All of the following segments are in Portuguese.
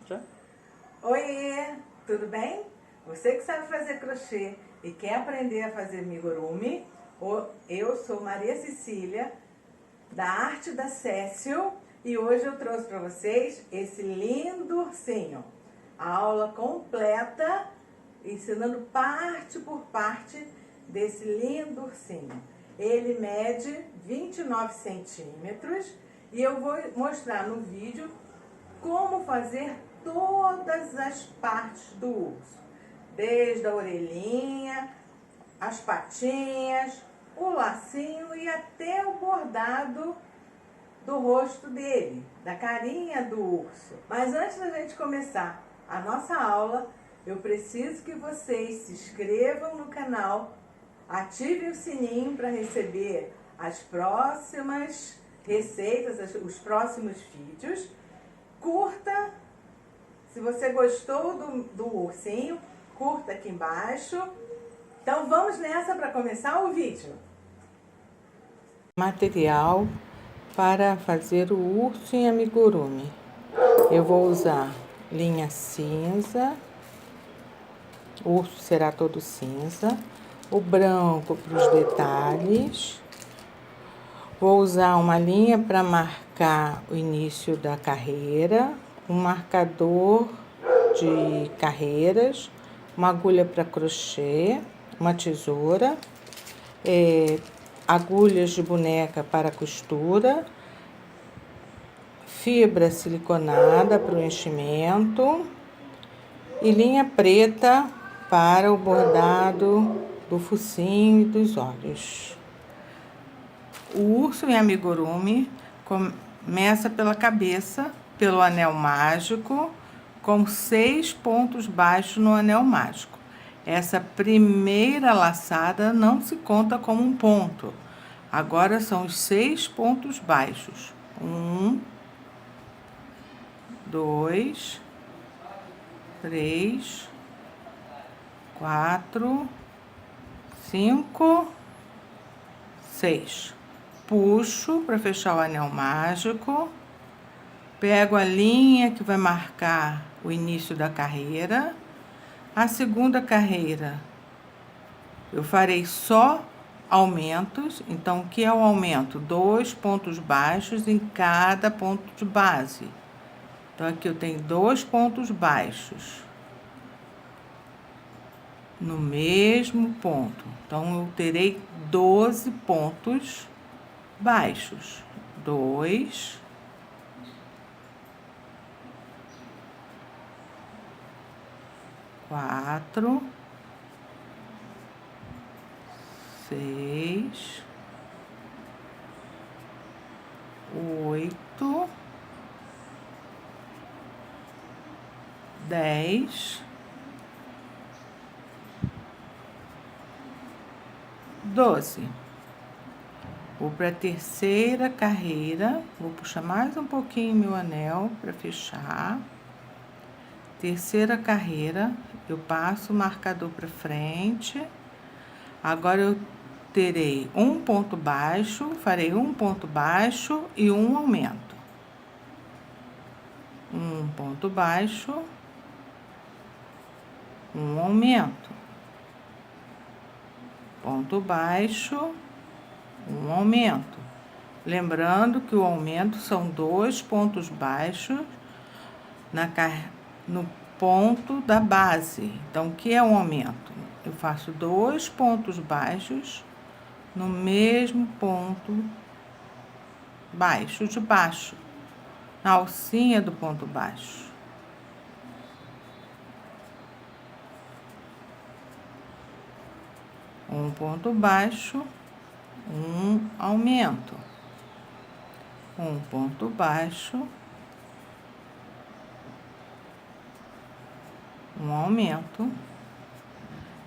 Já? Oiê, tudo bem? Você que sabe fazer crochê e quer aprender a fazer amigurumi, eu sou Maria Cecília, da Arte da Cécio, e hoje eu trouxe para vocês esse lindo ursinho. A aula completa, ensinando parte por parte desse lindo ursinho. Ele mede 29 centímetros e eu vou mostrar no vídeo como fazer todas as partes do urso, desde a orelhinha, as patinhas, o lacinho e até o bordado do rosto dele, da carinha do urso. Mas antes da gente começar a nossa aula, eu preciso que vocês se inscrevam no canal, ativem o sininho para receber as próximas receitas, os próximos vídeos. Curta, se você gostou do ursinho, curta aqui embaixo. Então vamos nessa para começar o vídeo. Material para fazer o urso em amigurumi. Eu vou usar linha cinza, o urso será todo cinza, o branco para os detalhes. Vou usar uma linha para marcar o início da carreira, um marcador de carreiras, uma agulha para crochê, uma tesoura, agulhas de boneca para costura, fibra siliconada para o enchimento e linha preta para o bordado do focinho e dos olhos. O urso em amigurumi começa pela cabeça, pelo anel mágico, com 6 pontos baixos no anel mágico. Essa primeira laçada não se conta como um ponto. Agora são os 6 pontos baixos. 1, 2, 3, 4, 5, 6. Puxo para fechar o anel mágico, pego a linha que vai marcar o início da carreira. A segunda carreira eu farei só aumentos, então o que é o aumento? 2 pontos baixos em cada ponto de base. Então aqui eu tenho 2 pontos baixos no mesmo ponto, então eu terei 12 pontos baixos. 2, 4, 6, 8, 10, 12. Vou para a terceira carreira, vou puxar mais um pouquinho meu anel para fechar. Terceira carreira, eu passo o marcador para frente. Agora eu terei um ponto baixo, farei um ponto baixo e um aumento. Um ponto baixo, um aumento. Ponto baixo, um aumento. Lembrando que o aumento são 2 pontos baixos no ponto da base. Então, o que é um aumento? Eu faço 2 pontos baixos no mesmo ponto baixo de baixo, na alcinha do ponto baixo. Um ponto baixo, um aumento. Um ponto baixo, um aumento.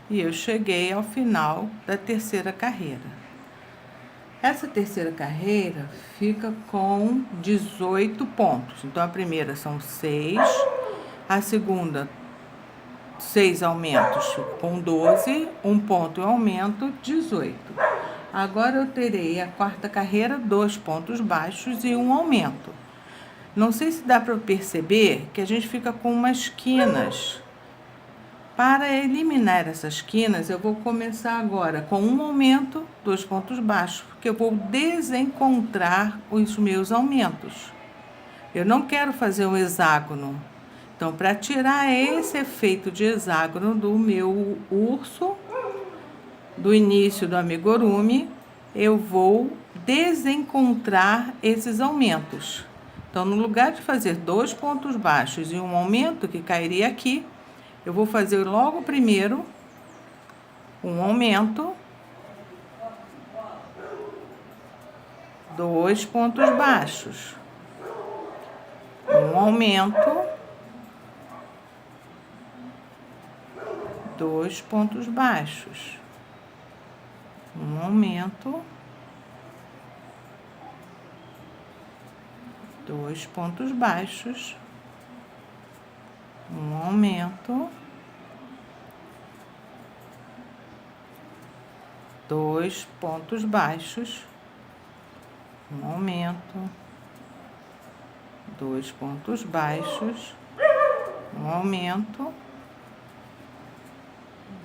E eu cheguei ao final da terceira carreira. Essa terceira carreira fica com 18 pontos. Então, a primeira são 6, a segunda, 6 aumentos com 12, um ponto e aumento, 18. Agora, eu terei a quarta carreira, 2 pontos baixos e um aumento. Não sei se dá para perceber que a gente fica com umas quinas. Para eliminar essas quinas, eu vou começar agora com um aumento, 2 pontos baixos, porque eu vou desencontrar os meus aumentos. Eu não quero fazer um hexágono. Então, para tirar esse efeito de hexágono do meu urso, do início do amigurumi, eu vou desencontrar esses aumentos. Então, no lugar de fazer 2 pontos baixos e um aumento que cairia aqui, eu vou fazer logo primeiro um aumento, 2 pontos baixos, um aumento, 2 pontos baixos, um aumento, 2 pontos baixos, um aumento, 2 pontos baixos, um aumento, 2 pontos baixos, um aumento,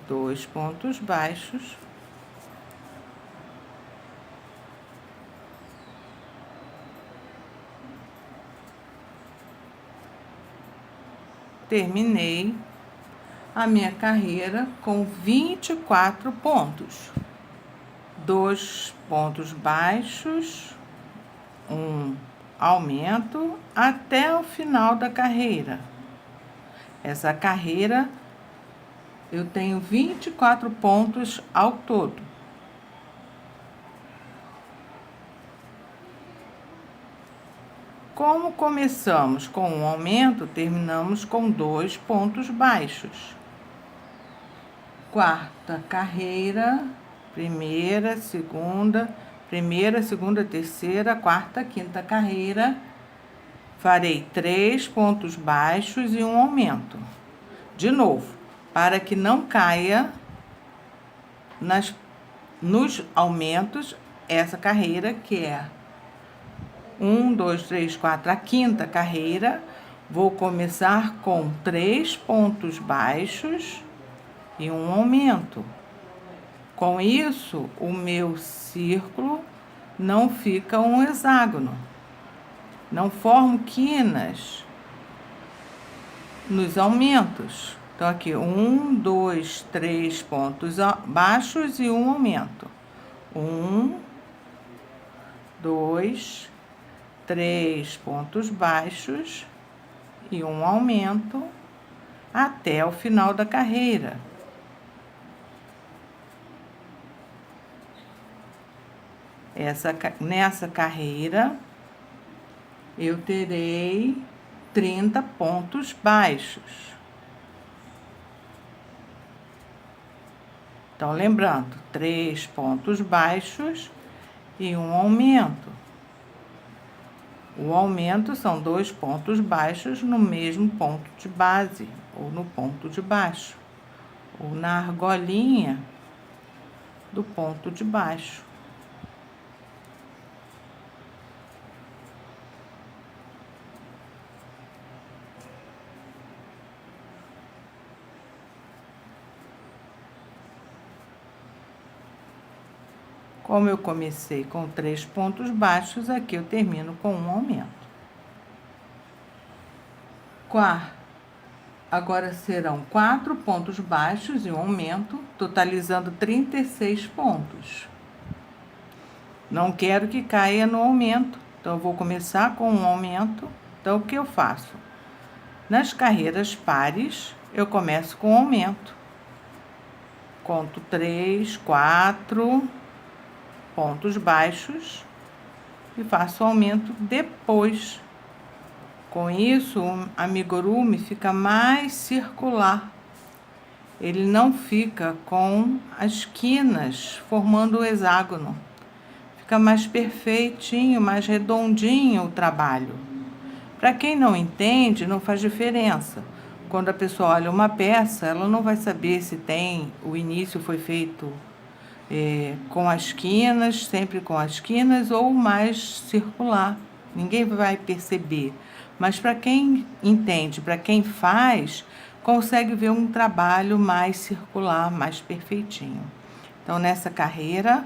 2 pontos baixos, terminei a minha carreira com 24 pontos. 2 pontos baixos, um aumento até o final da carreira. Essa carreira eu tenho 24 pontos ao todo. Como começamos com um aumento, terminamos com 2 pontos baixos. Quarta carreira, primeira, segunda, terceira, quarta, quinta carreira. Farei 3 pontos baixos e um aumento. De novo, para que não caia nos aumentos essa carreira que é 1, 2, 3, 4, a quinta carreira, vou começar com 3 pontos baixos e um aumento. Com isso, o meu círculo não fica um hexágono. Não formo quinas nos aumentos. Então, aqui, 1, 2, 3 pontos baixos e um aumento. 1, 2, 3 pontos baixos e um aumento até o final da carreira. Nessa carreira, eu terei 30 pontos baixos. Então, lembrando, 3 pontos baixos e um aumento. O aumento são 2 pontos baixos no mesmo ponto de base, ou no ponto de baixo, ou na argolinha do ponto de baixo. Como eu comecei com 3 pontos baixos, aqui eu termino com um aumento. Agora serão 4 pontos baixos e um aumento, totalizando 36 pontos. Não quero que caia no aumento, então eu vou começar com um aumento. Então, o que eu faço? Nas carreiras pares, eu começo com aumento. Conto 3, 4... pontos baixos e faço aumento depois. Com isso, o amigurumi fica mais circular. Ele não fica com as quinas formando o hexágono. Fica mais perfeitinho, mais redondinho o trabalho. Para quem não entende, não faz diferença. Quando a pessoa olha uma peça, ela não vai saber se o início foi feito com as quinas, sempre com as quinas, ou mais circular. Ninguém vai perceber. Mas para quem entende, para quem faz, consegue ver um trabalho mais circular, mais perfeitinho. Então, nessa carreira,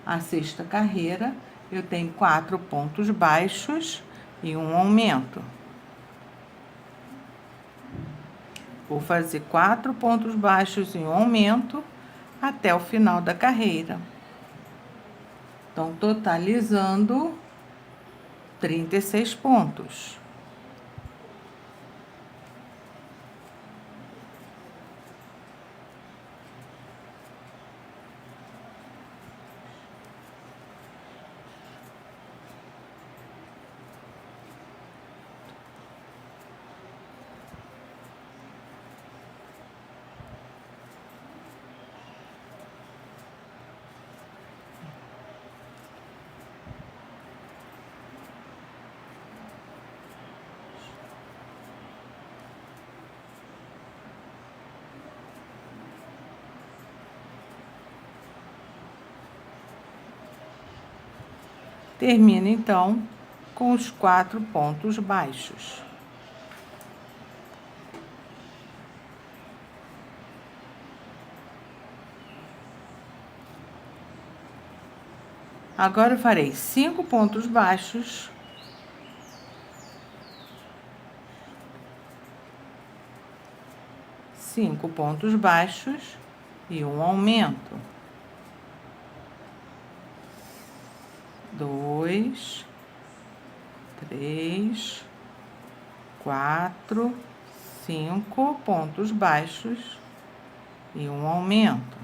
a sexta carreira, eu tenho 4 pontos baixos e um aumento. Vou fazer 4 pontos baixos e um aumento até o final da carreira. Então, totalizando 36 pontos. Termina, então, com os 4 pontos baixos. Agora, eu farei 5 pontos baixos. Cinco pontos baixos e um aumento. 2, 3, 4, 5 pontos baixos e um aumento.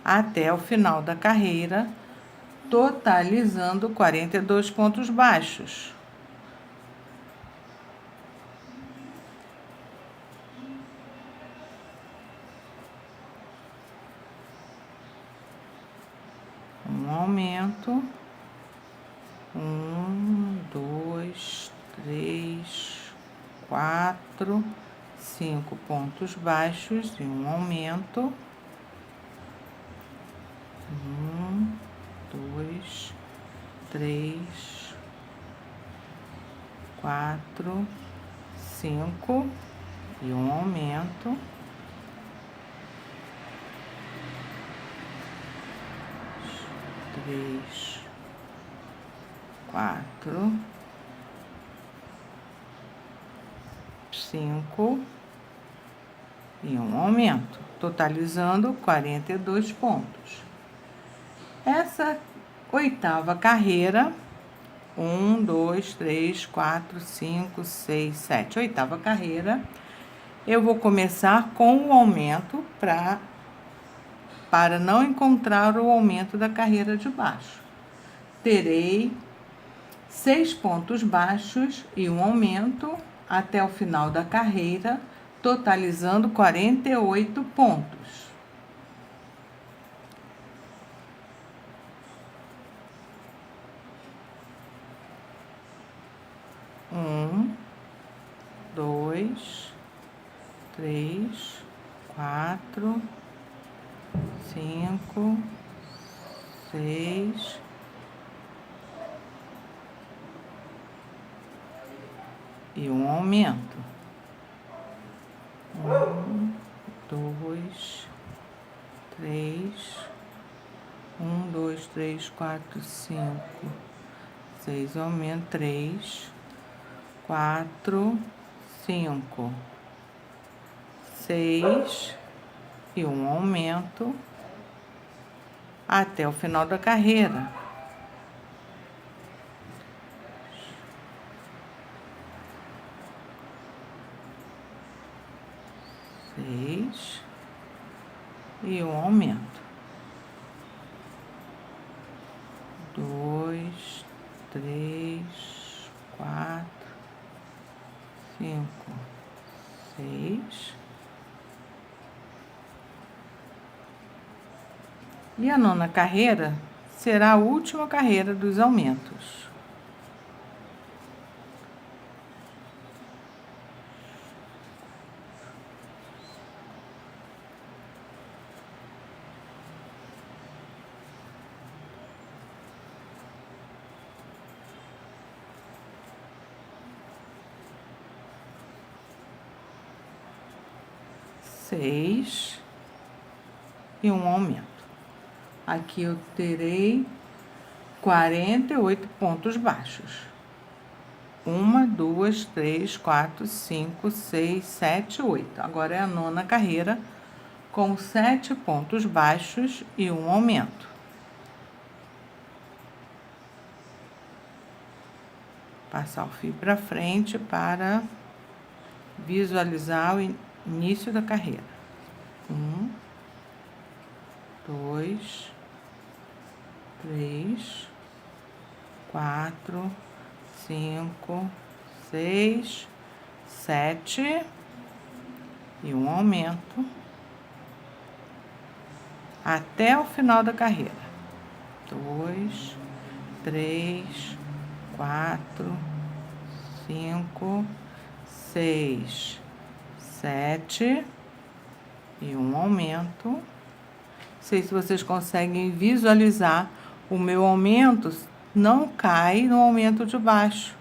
Até o final da carreira, totalizando 42 pontos baixos. Um aumento. 1, 2, 3, 4, 5 pontos baixos e um aumento. 1, 2, 3, 4, 5 e um aumento. 3, 4, 5 e um aumento, totalizando 42 pontos. Essa oitava carreira, 1, 2, 3, 4, 5, 6, 7, oitava carreira, eu vou começar com o aumento para não encontrar o aumento da carreira de baixo. Terei 6 pontos baixos e um aumento até o final da carreira, totalizando 48 pontos. 1, 2, 3, 4, 5, 6, e um aumento. 1, 2, 3, 1, 2, 3, 4, 5, 6, aumento, 3, 4, 5, 6 e um aumento até o final da carreira. 6 e um aumento. 2, 3, 4, 5, 6. E a nona carreira será a última carreira dos aumentos. 6 e um aumento. Aqui eu terei 48 pontos baixos. 1, 2, 3, 4, 5, 6, 7, 8. Agora é a 9ª carreira com 7 pontos baixos e um aumento. Passar o fio para frente para visualizar o início da carreira. 1, 2, 3, 4, 5, 6, 7 e um aumento até o final da carreira. 2, 3, 4, 5, 6, 7 e um aumento. Não sei se vocês conseguem visualizar, o meu aumento não cai no aumento de baixo.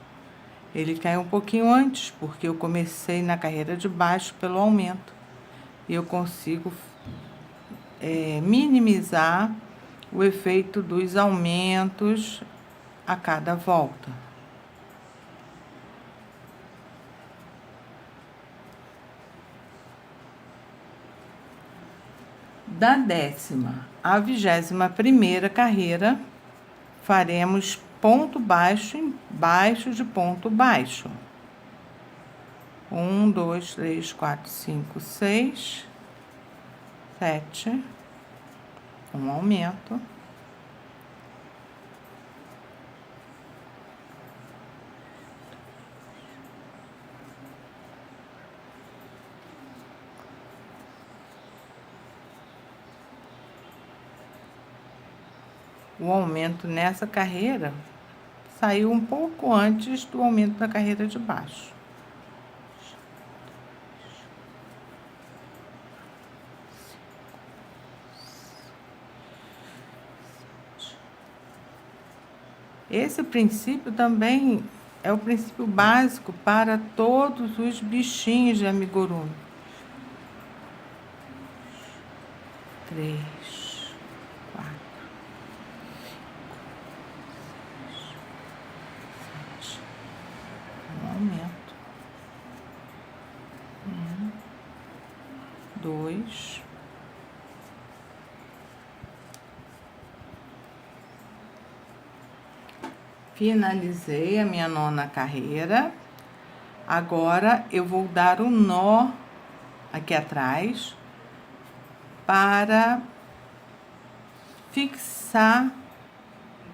Ele cai um pouquinho antes, porque eu comecei na carreira de baixo pelo aumento. E eu consigo minimizar o efeito dos aumentos a cada volta. Da 10ª à 21ª carreira, faremos ponto baixo em baixo de ponto baixo. 1, 2, 3, 4, 5, 6, 7, um aumento. O aumento nessa carreira saiu um pouco antes do aumento da carreira de baixo. Esse princípio também é o princípio básico para todos os bichinhos de amigurumi. 3, 4, 5, 6, 7. Um aumento. 1, 2. Finalizei a minha 9ª carreira. Agora eu vou dar um nó aqui atrás para fixar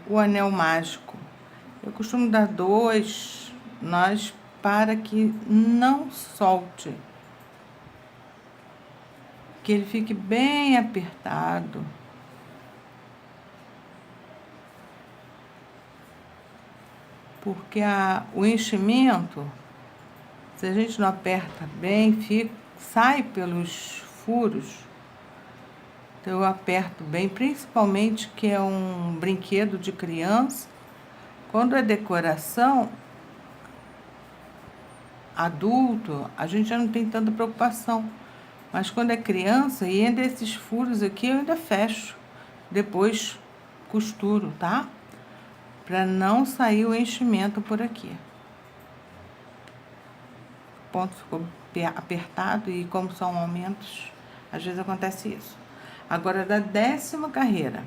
o anel mágico. Eu costumo dar 2 nós para que não solte, que ele fique bem apertado. Porque o enchimento, se a gente não aperta bem, sai pelos furos. Então eu aperto bem, principalmente que é um brinquedo de criança. Quando é decoração, adulto, a gente já não tem tanta preocupação. Mas quando é criança, e ainda esses furos aqui, eu ainda fecho. Depois costuro, tá? Para não sair o enchimento por aqui. O ponto ficou apertado e como são aumentos, às vezes acontece isso. Agora, da 10ª carreira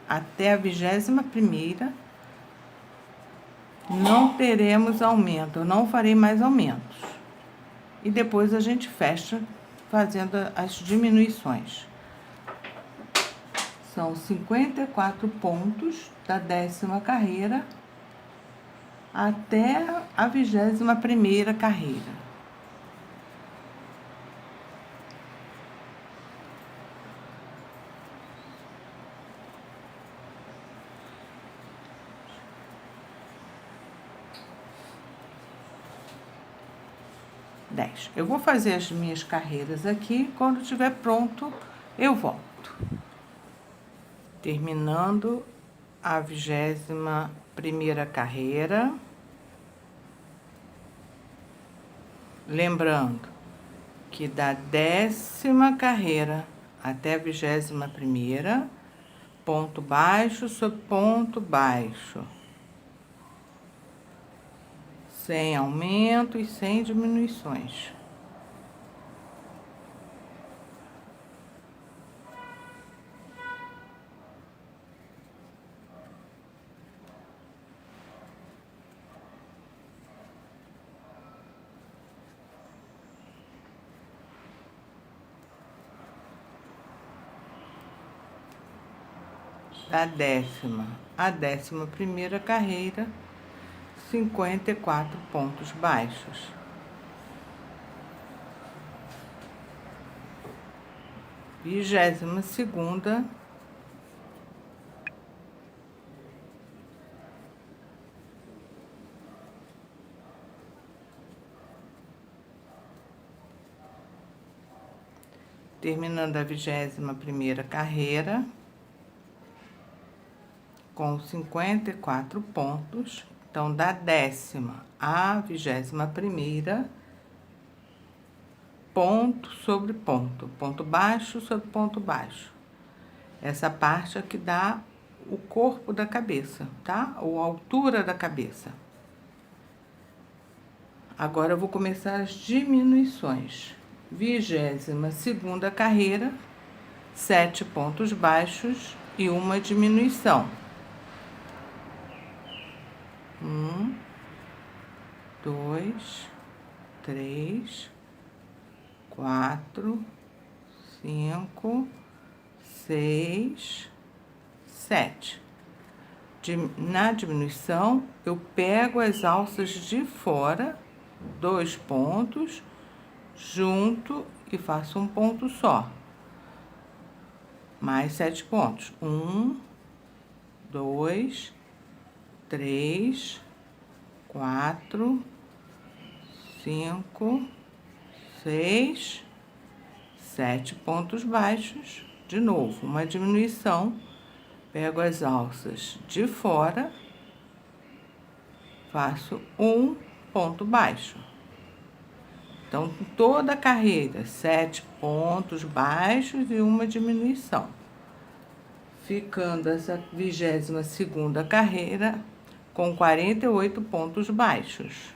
até a 21ª, não teremos aumento, eu não farei mais aumentos. E depois a gente fecha fazendo as diminuições. São 54 pontos da 10ª carreira até a 21ª carreira. Eu vou fazer as minhas carreiras aqui, quando estiver pronto, eu volto. Terminando a 21ª carreira. Lembrando que da 10ª carreira até a 21ª, ponto baixo sobre ponto baixo, sem aumento e sem diminuições. Da 10ª à 11ª carreira, 54 pontos baixos. Vigésima segunda, terminando a 21ª carreira, com 54 pontos. Então, da 10ª à 21ª, ponto sobre ponto, ponto baixo sobre ponto baixo. Essa parte aqui dá o corpo da cabeça, tá? Ou a altura da cabeça. Agora eu vou começar as diminuições. 22ª carreira, 7 pontos baixos e uma diminuição. 1, 2, 3, 4, 5, 6, 7. Na diminuição, eu pego as alças de fora, 2 pontos, junto e faço um ponto só. Mais 7 pontos. 1, 2, 3, 4, 5, 6, 7 pontos baixos. De novo, uma diminuição. Pego as alças de fora, faço um ponto baixo. Então, toda a carreira, 7 pontos baixos e uma diminuição. Ficando essa 22ª carreira com 48 pontos baixos.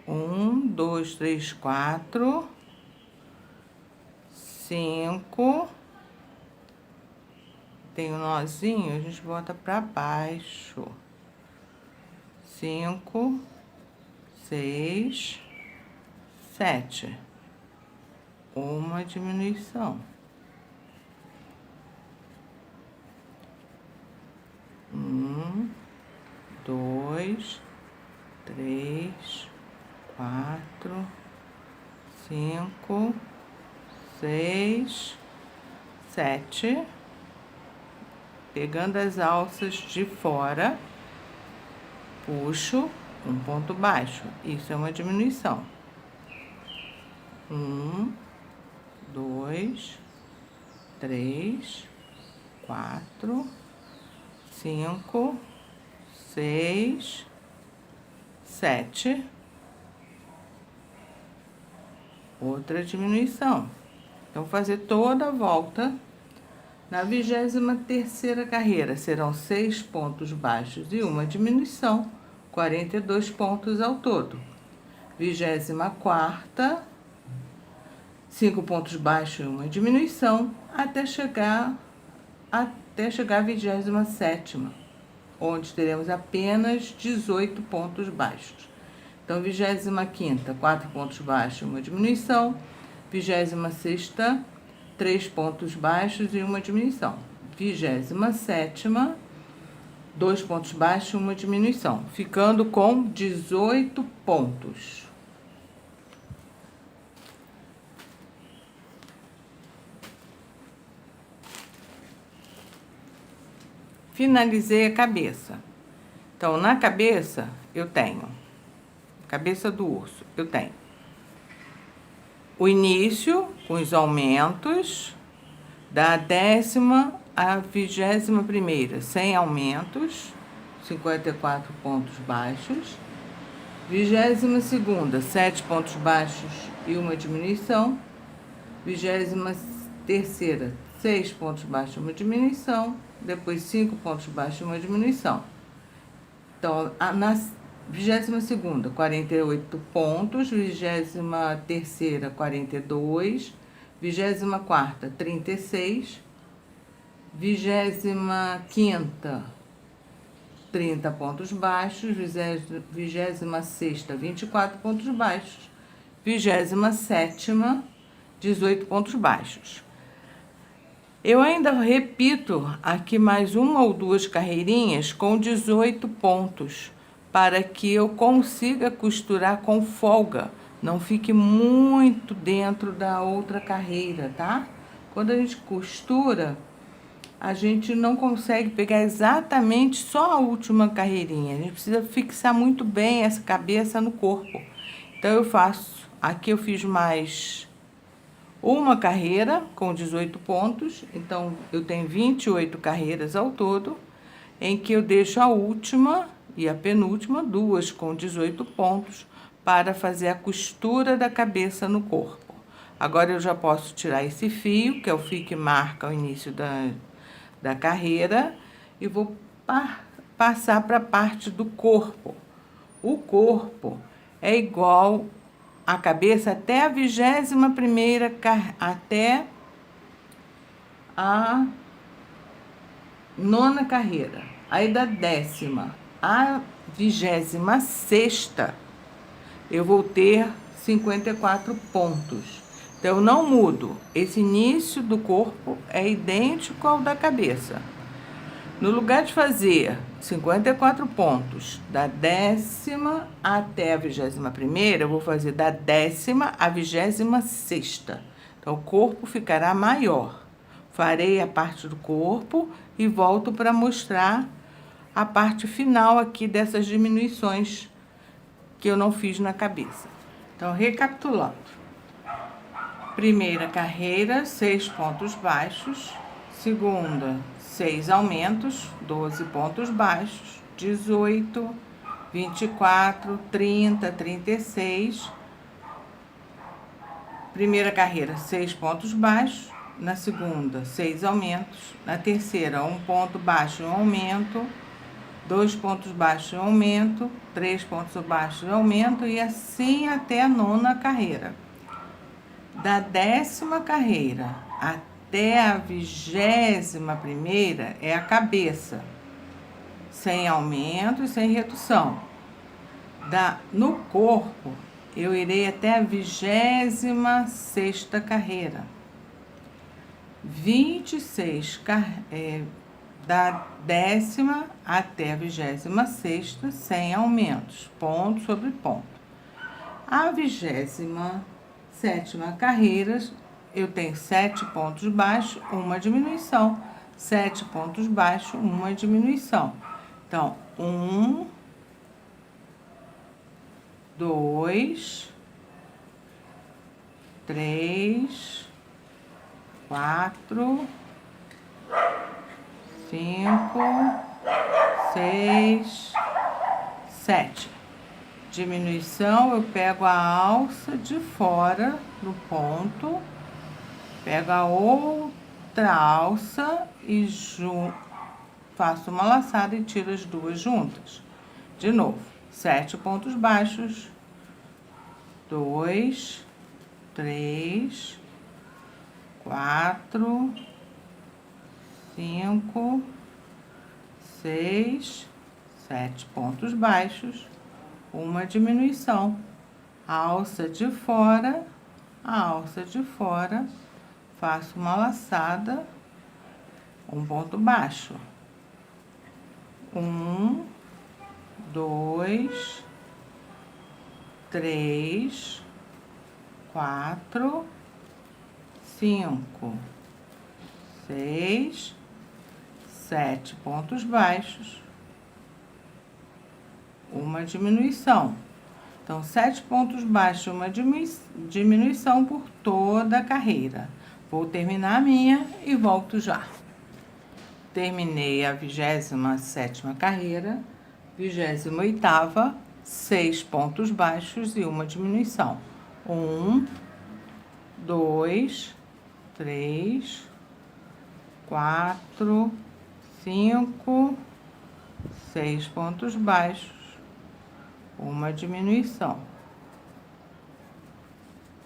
1, 2, 3, 4, 5. Tem um nozinho, a gente bota pra baixo. 5, 6, 7. Uma diminuição. 1, 2, 3, 4, 5, 6, 7. Pegando as alças de fora, puxo um ponto baixo. Isso é uma diminuição. 1, 2, 3, 4, 5, 6, 7. Outra diminuição. Então, vou fazer toda a volta. Na 23ª carreira, serão 6 pontos baixos e uma diminuição, 42 pontos ao todo. 24ª, 5 pontos baixos e uma diminuição, até chegar a 27ª, onde teremos apenas 18 pontos baixos. Então, 25ª, 4 pontos baixos e uma diminuição. 26ª, 3 pontos baixos e uma diminuição. 27ª, 2 pontos baixos e uma diminuição, ficando com 18 pontos. Finalizei a cabeça. Então, na cabeça, eu tenho cabeça do urso, eu tenho o início com os aumentos da 10ª à 21ª, sem aumentos, 54 pontos baixos. 22ª, 7 pontos baixos e uma diminuição. 23ª, 6 pontos baixos e uma diminuição. Depois 5 pontos baixos e uma diminuição. Então, na 22ª, 48 pontos. 23ª, 42. 24ª, 36. 25ª, 30 pontos baixos. 26ª, 24 pontos baixos. 27ª, 18 pontos baixos. Eu ainda repito aqui mais uma ou duas carreirinhas com 18 pontos, para que eu consiga costurar com folga, não fique muito dentro da outra carreira, tá? Quando a gente costura, a gente não consegue pegar exatamente só a última carreirinha, a gente precisa fixar muito bem essa cabeça no corpo. Então, eu faço, aqui eu fiz mais uma carreira com 18 pontos, então eu tenho 28 carreiras ao todo, em que eu deixo a última e a penúltima, duas com 18 pontos, para fazer a costura da cabeça no corpo. Agora eu já posso tirar esse fio, que é o fio que marca o início da carreira, e vou passar para a parte do corpo. O corpo é igual a cabeça até a 21ª, até a 9ª carreira. Aí da 10ª a 26ª, eu vou ter 54 pontos. Então, eu não mudo. Esse início do corpo é idêntico ao da cabeça. No lugar de fazer 54 pontos da 10ª até a 21ª, eu vou fazer da 10ª à 26ª. Então, o corpo ficará maior. Farei a parte do corpo e volto para mostrar a parte final aqui dessas diminuições que eu não fiz na cabeça. Então, recapitulando. Primeira carreira, 6 pontos baixos. Segunda, 6 aumentos, 12 pontos baixos, 18, 24, 30, 36. Primeira carreira, 6 pontos baixos. Na segunda, 6 aumentos. Na terceira, 1 ponto baixo e um aumento. 2 pontos baixos e um aumento. 3 pontos baixos e um aumento. E assim até a 9ª carreira. Da 10ª carreira até a 21ª é a cabeça, sem aumento e sem redução. No corpo, eu irei até a 26ª carreira. 26 da 10ª até a 26ª, sem aumentos, ponto sobre ponto. A 27ª carreira, eu tenho 7 pontos baixos, uma diminuição. 7 pontos baixos, uma diminuição. Então, 1, 2, 3, 4, 5, 6, 7. Diminuição, eu pego a alça de fora do ponto, pego a outra alça e faço uma laçada e tiro as duas juntas. De novo, 7 pontos baixos, 2, 3, 4, 5, 6, 7 pontos baixos, uma diminuição, a alça de fora, faço uma laçada, um ponto baixo. 1, 2, 3, 4, 5, 6, 7 pontos baixos, uma diminuição. Então, 7 pontos baixos, uma diminuição por toda a carreira. Vou terminar a minha e volto já. Terminei a 27ª carreira, 28ª, 6 pontos baixos e uma diminuição. 1, 2, 3, 4, 5, 6 pontos baixos, uma diminuição.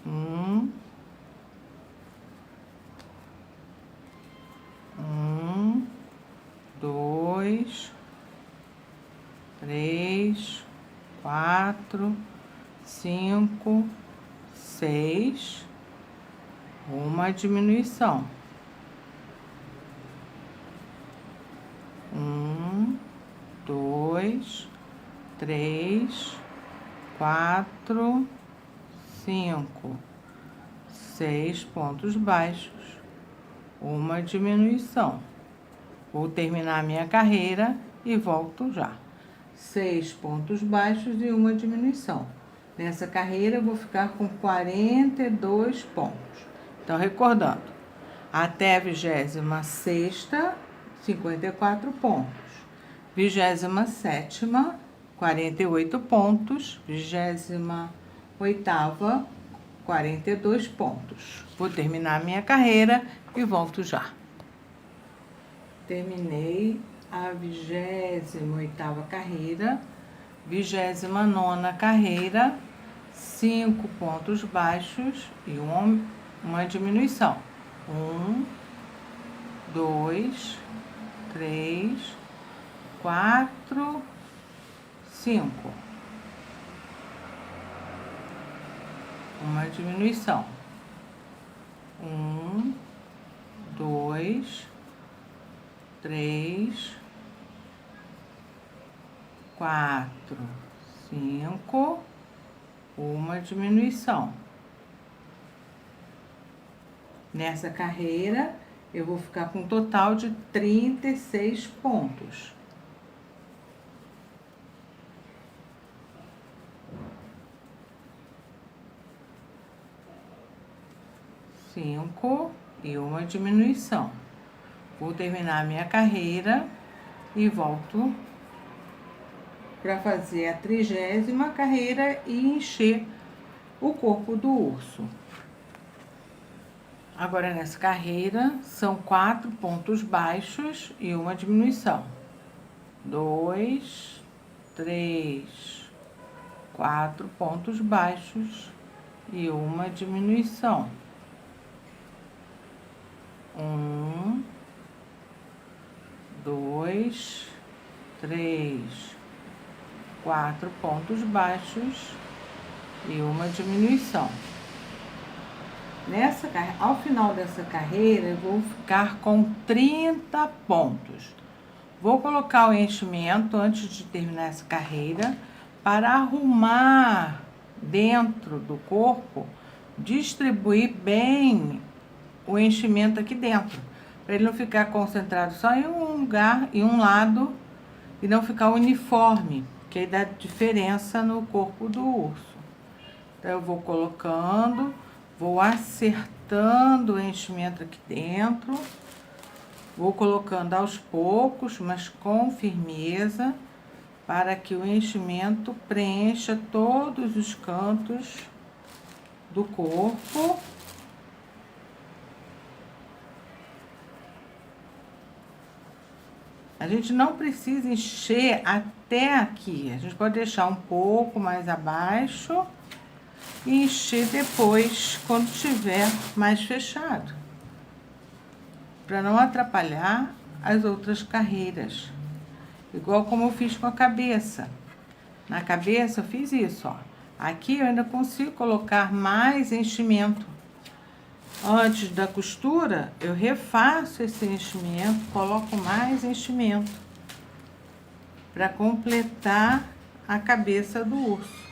1, 2, 3, 4, 5, 6, uma diminuição. 1, 2, 3, 4, 5, 6 pontos baixos, uma diminuição. Vou terminar a minha carreira e volto já. 6 pontos baixos e uma diminuição. Nessa carreira eu vou ficar com 42 pontos. Então, recordando, até a 26ª, 54 pontos. 27ª, 48 pontos. 28ª, 42 pontos. Vou terminar a minha carreira e volto já. Terminei a 28ª carreira, 29ª carreira, 5 pontos baixos e uma diminuição. 1, 2, 3, 4, 5. Uma diminuição. 1, 2, 3, 4, 5, uma diminuição. Nessa carreira, eu vou ficar com um total de 36 pontos. Cinco e uma diminuição. Vou terminar a minha carreira e volto para fazer a 30ª carreira e encher o corpo do urso. Agora, nessa carreira, são 4 pontos baixos e uma diminuição. 2, 3, 4 pontos baixos e uma diminuição. 1, 2, 3, 4 pontos baixos e uma diminuição. Ao final dessa carreira, eu vou ficar com 30 pontos. Vou colocar o enchimento antes de terminar essa carreira para arrumar dentro do corpo, distribuir bem o enchimento aqui dentro, para ele não ficar concentrado só em um lugar, em um lado, e não ficar uniforme, que aí dá diferença no corpo do urso. Então, eu vou colocando, vou acertando o enchimento aqui dentro, vou colocando aos poucos, mas com firmeza, para que o enchimento preencha todos os cantos do corpo. A gente não precisa encher até aqui, a gente pode deixar um pouco mais abaixo e encher depois, quando tiver mais fechado, para não atrapalhar as outras carreiras. Igual como eu fiz com a cabeça. Na cabeça eu fiz isso, ó. Aqui eu ainda consigo colocar mais enchimento. Antes da costura, eu refaço esse enchimento, coloco mais enchimento para completar a cabeça do urso.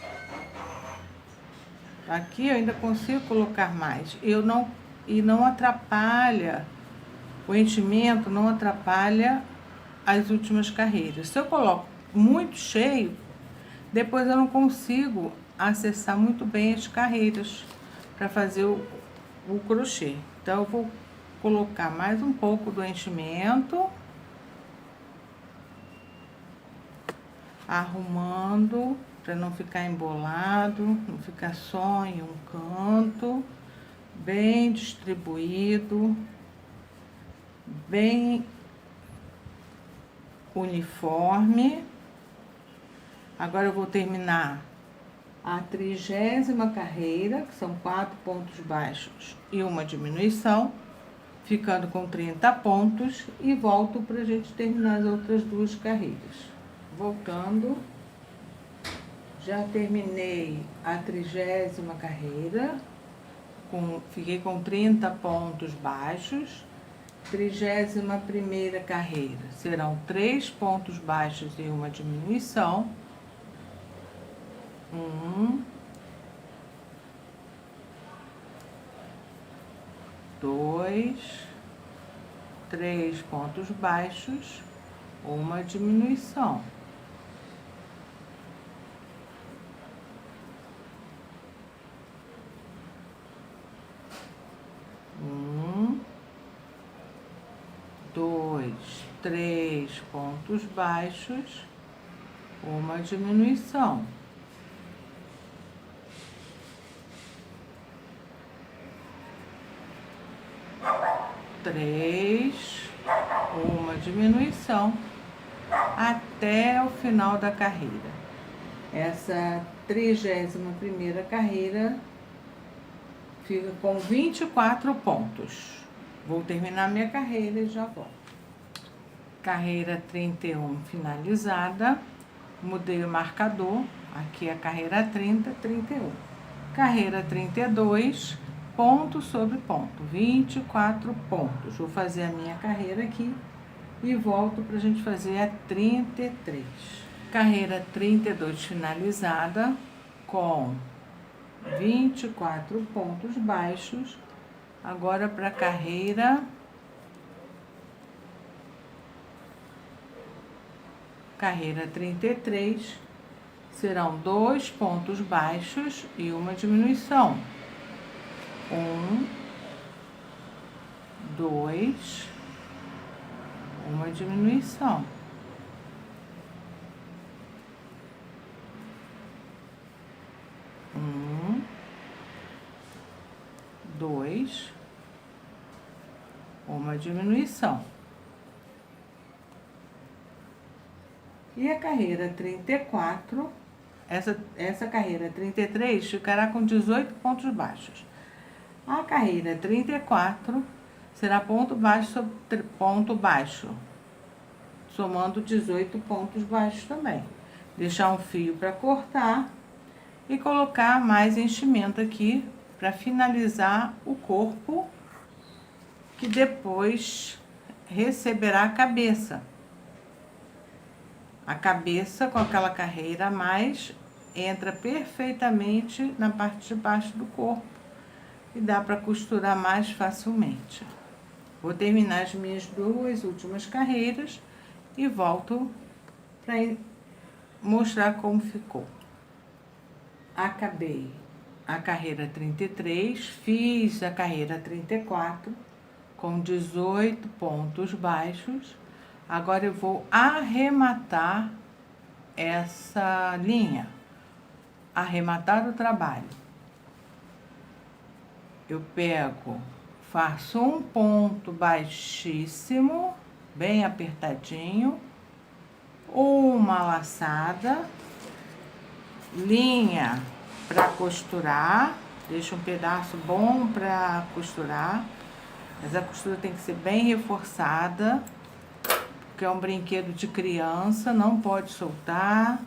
Aqui eu ainda consigo colocar mais. E não atrapalha, o enchimento não atrapalha as últimas carreiras. Se eu coloco muito cheio, depois eu não consigo acessar muito bem as carreiras para fazer o crochê. Então, eu vou colocar mais um pouco do enchimento, arrumando para não ficar embolado, não ficar só em um canto, bem distribuído, bem uniforme. Agora eu vou terminar a 30ª carreira, que são 4 pontos baixos e uma diminuição, ficando com 30 pontos, e volto para a gente terminar as outras 2 carreiras. Voltando, já terminei a 30ª carreira, fiquei com 30 pontos baixos. 31ª carreira serão 3 pontos baixos e uma diminuição. 1, 2, 3 pontos baixos, uma diminuição. 1, 2, 3 pontos baixos, uma diminuição. 3, uma diminuição, até o final da carreira. Essa 31ª carreira fica com 24 pontos. Vou terminar minha carreira e já volto. Carreira 31 finalizada. Mudei o marcador. Aqui é a carreira 30, 31. Carreira 32, ponto sobre ponto, 24 pontos. Vou fazer a minha carreira aqui e volto para a gente fazer a 33. Carreira 32 finalizada, com 24 pontos baixos. Agora para a carreira 33, serão 2 pontos baixos e uma diminuição. 1, 2, uma diminuição. 1, 2, uma diminuição. E a carreira 34, essa carreira 33 ficará com 18 pontos baixos. A carreira 34 será ponto baixo sobre ponto baixo, somando 18 pontos baixos também. Deixar um fio para cortar e colocar mais enchimento aqui para finalizar o corpo, que depois receberá a cabeça. A cabeça, com aquela carreira a mais, entra perfeitamente na parte de baixo do corpo e dá para costurar mais facilmente. Vou terminar as minhas 2 últimas carreiras e volto para mostrar como ficou. Acabei a carreira 33, fiz a carreira 34 com 18 pontos baixos. Agora eu vou arrematar essa linha, arrematar o trabalho. Eu pego, faço um ponto baixíssimo, bem apertadinho, uma laçada, linha para costurar, deixo um pedaço bom para costurar, mas a costura tem que ser bem reforçada, porque é um brinquedo de criança, não pode soltar,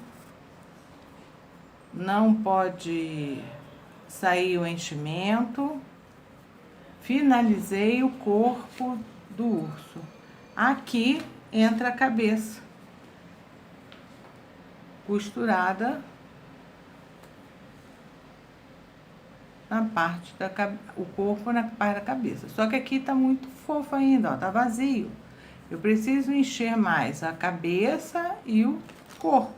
não pode sair o enchimento. Finalizei o corpo do urso. Aqui entra a cabeça, costurada na parte da o corpo na parte da cabeça. Só que aqui tá muito fofo ainda, ó, tá vazio. Eu preciso encher mais a cabeça e o corpo.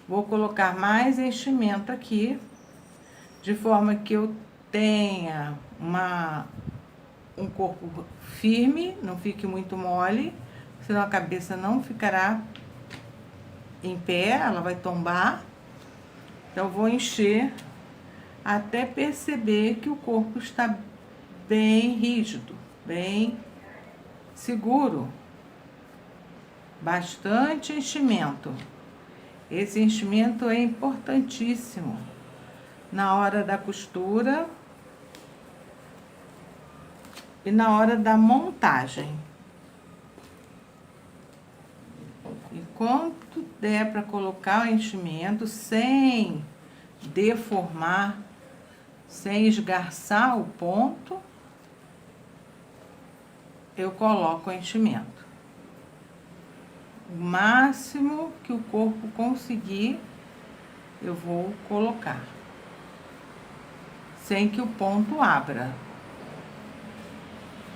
Vou colocar mais enchimento aqui, de forma que eu tenha um corpo firme, não fique muito mole, senão a cabeça não ficará em pé, ela vai tombar. Então, vou encher até perceber que o corpo está bem rígido, bem seguro. Bastante enchimento. Esse enchimento é importantíssimo na hora da costura e na hora da montagem. E quanto der para colocar o enchimento sem deformar, sem esgarçar o ponto, eu coloco o enchimento. O máximo que o corpo conseguir, eu vou colocar, sem que o ponto abra.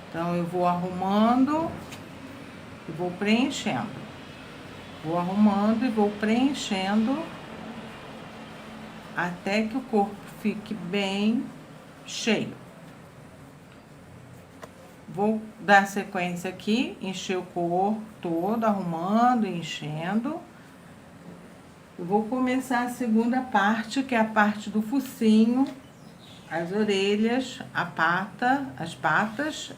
Então, eu vou arrumando e vou preenchendo. Vou arrumando e vou preenchendo até que o corpo fique bem cheio. Vou dar sequência aqui, encher o corpo todo, arrumando e enchendo. Eu vou começar a segunda parte, que é a parte do focinho, as orelhas, a pata, as patas,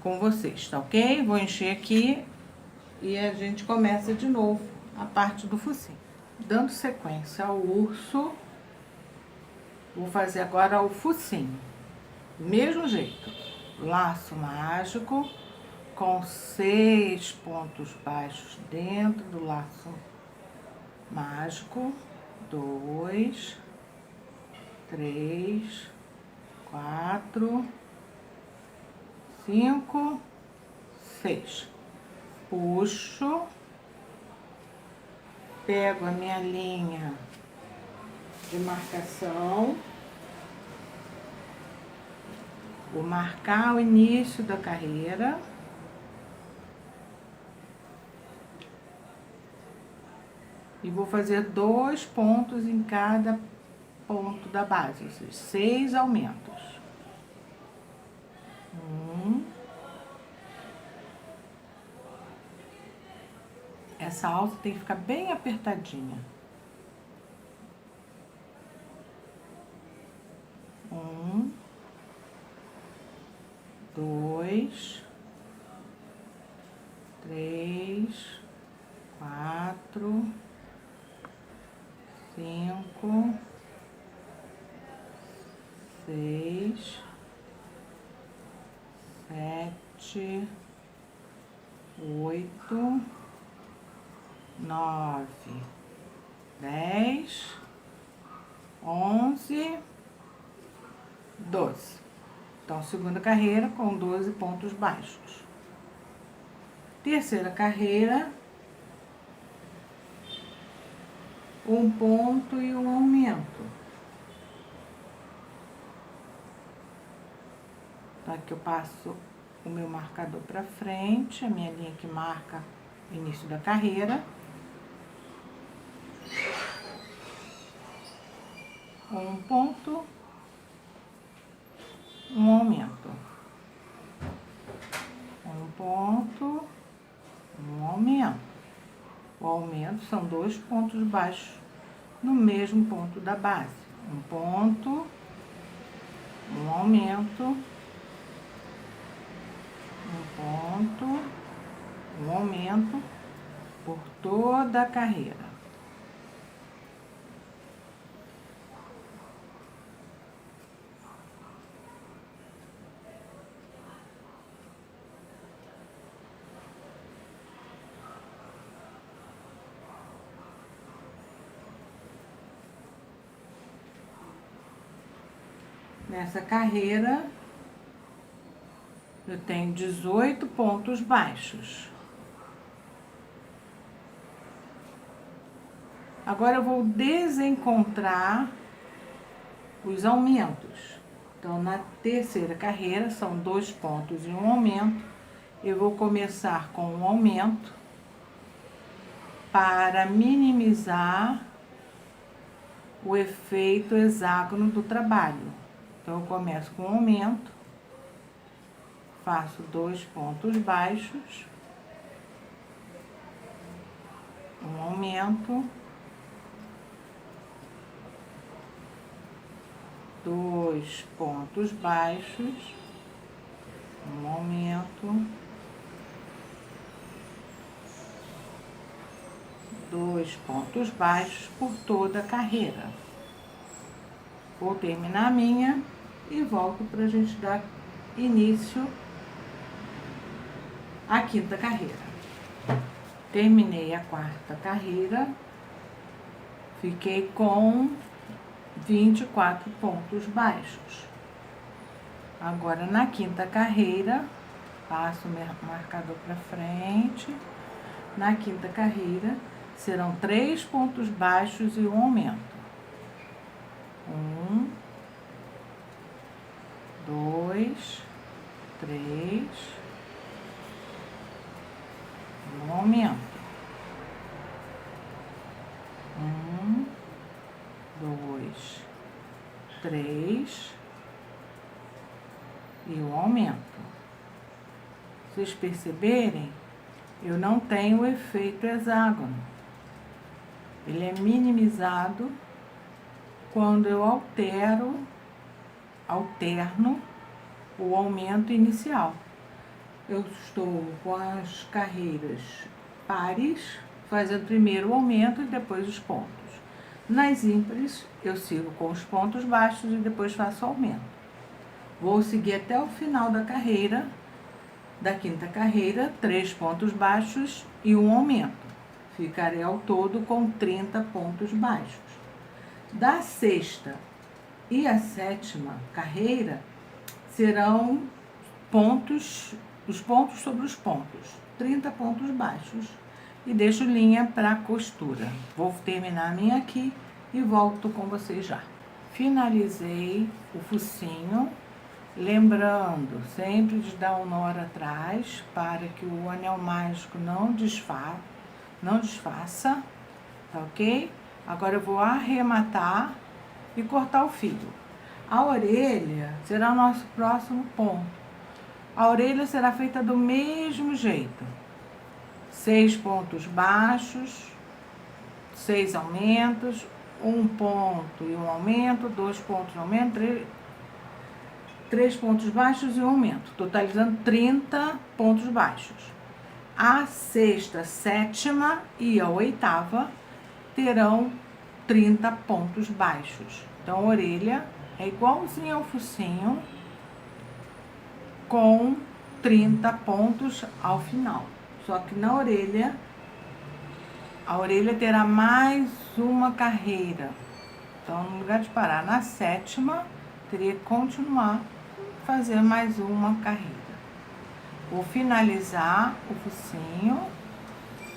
com vocês, tá ok? Vou encher aqui e a gente começa de novo a parte do focinho. Dando sequência ao urso, vou fazer agora o focinho. Mesmo jeito, laço mágico com 6 pontos baixos dentro do laço mágico. 2, 3, 4, 5, 6. Puxo, pego a minha linha de marcação, vou marcar o início da carreira. E vou fazer 2 pontos em cada ponto da base, ou seja, 6 aumentos. 1. Essa alça tem que ficar bem apertadinha. 1, 2, 3, 4, 5, 6, 7, 8, 9, 10, 11, 12. Então, segunda carreira com 12 pontos baixos. Terceira carreira, 1 ponto e 1 aumento. Então, aqui eu passo o meu marcador para frente, a minha linha que marca o início da carreira. 1 ponto, 1 aumento. 1 ponto, 1 aumento. O aumento são 2 pontos baixos no mesmo ponto da base. 1 ponto, 1 aumento, 1 ponto, 1 aumento por toda a carreira. Nessa carreira, eu tenho 18 pontos baixos. Agora, eu vou desencontrar os aumentos. Então, na terceira carreira, são 2 pontos e 1 aumento. Eu vou começar com um aumento para minimizar o efeito hexágono do trabalho. Então, eu começo com um aumento, faço 2 pontos baixos, um aumento, 2 pontos baixos, um aumento, 2 pontos baixos por toda a carreira. Vou terminar a minha e volto para a gente dar início à quinta carreira. Terminei a quarta carreira, fiquei com 24 pontos baixos. Agora, na quinta carreira, passo o marcador para frente. Na quinta carreira, serão 3 pontos baixos e um aumento. 1, 2, 3, um aumento. 1, 2, 3 e um aumento. Vocês perceberem, eu não tenho o efeito hexágono. Ele é minimizado quando eu alterno o aumento inicial. Eu estou com as carreiras pares, fazendo primeiro o aumento e depois os pontos. Nas ímpares, eu sigo com os pontos baixos e depois faço o aumento. Vou seguir até o final da carreira, da quinta carreira, 3 pontos baixos e um aumento. Ficarei ao todo com 30 pontos baixos. Da sexta e a sétima carreira serão os pontos sobre os pontos, 30 pontos baixos. E deixo linha para costura. Vou terminar a minha aqui e volto com vocês já. Finalizei o focinho, lembrando sempre de dar um nó atrás para que o anel mágico não desfaça, tá ok? Agora eu vou arrematar e cortar o fio. A orelha será o nosso próximo ponto. A orelha será feita do mesmo jeito. 6 pontos baixos, 6 aumentos, 1 ponto e um aumento, 2 pontos de aumento, 3 pontos baixos e um aumento, totalizando 30 pontos baixos. A sexta, sétima e a oitava terão 30 pontos baixos. Então, a orelha é igualzinha ao focinho, com 30 pontos ao final. Só que na orelha, a orelha terá mais uma carreira. Então, no lugar de parar na sétima, teria que continuar fazer mais uma carreira. Vou finalizar o focinho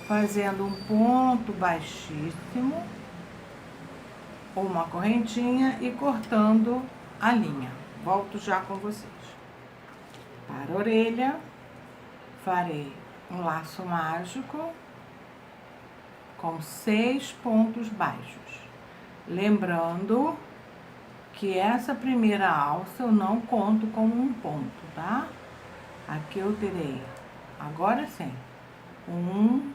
fazendo um ponto baixíssimo, uma correntinha e cortando a linha. Volto já com vocês. Para a orelha, farei um laço mágico com 6 pontos baixos. Lembrando que essa primeira alça eu não conto como um ponto, tá? Aqui eu terei, agora sim, 1,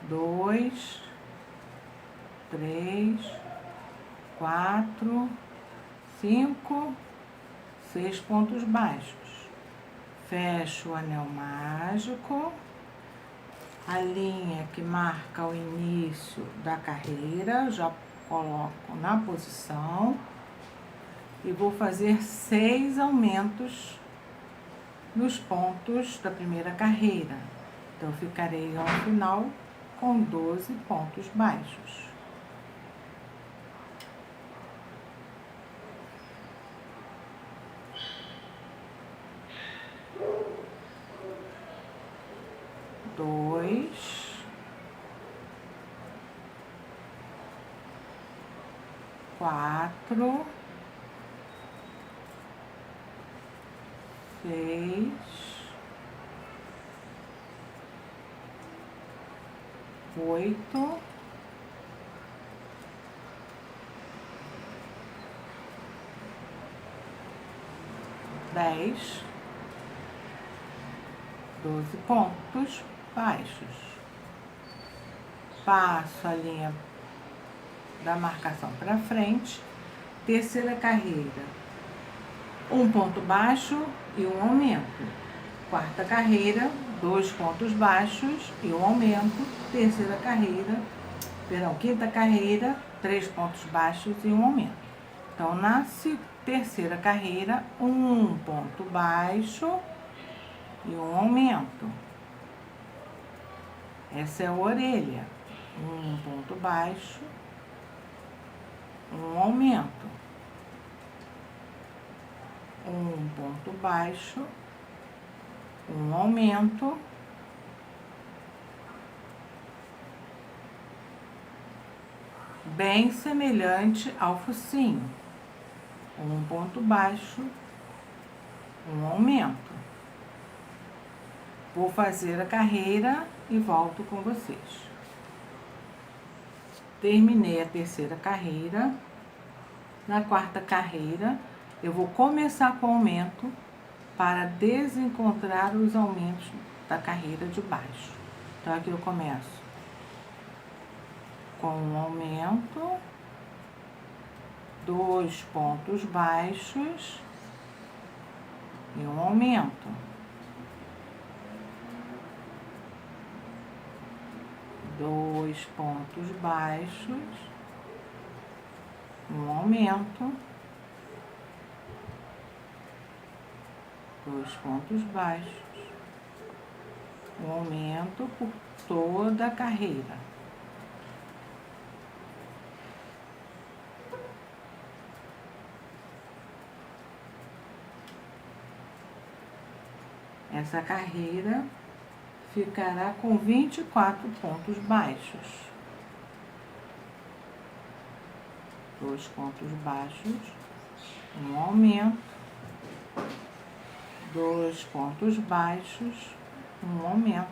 2, 3, 4, 5, 6 pontos baixos. Fecho o anel mágico, a linha que marca o início da carreira, já coloco na posição e vou fazer 6 aumentos nos pontos da primeira carreira. Então, ficarei ao final com 12 pontos baixos. Dois, 4, 6, 8, 10, 12 pontos baixos. Passo a linha da marcação para frente, terceira carreira, um ponto baixo e um aumento. Quarta carreira, 2 pontos baixos e um aumento. Terceira carreira, quinta carreira, 3 pontos baixos e um aumento. Então, na terceira carreira, um ponto baixo e um aumento. Essa é a orelha. Um ponto baixo, um aumento. Um ponto baixo, um aumento. Bem semelhante ao focinho. Um ponto baixo, um aumento. Vou fazer a carreira e volto com vocês. Terminei a terceira carreira. Na quarta carreira, eu vou começar com aumento para desencontrar os aumentos da carreira de baixo. Então, aqui eu começo com um aumento, 2 pontos baixos e um aumento. Dois pontos baixos, um aumento, 2 pontos baixos, um aumento por toda a carreira. Essa carreira ficará com 24 pontos baixos. 2 pontos baixos, um aumento, 2 pontos baixos, um aumento.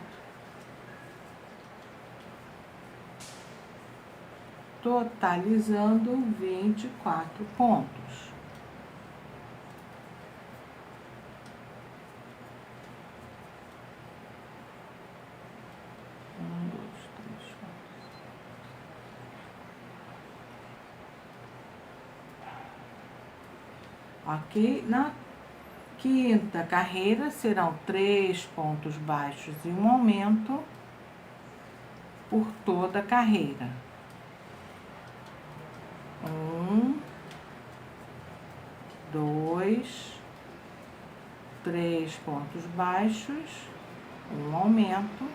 Totalizando 24 pontos. Ok? Na quinta carreira serão 3 pontos baixos e um aumento por toda a carreira. 1, 2, 3 pontos baixos, um aumento,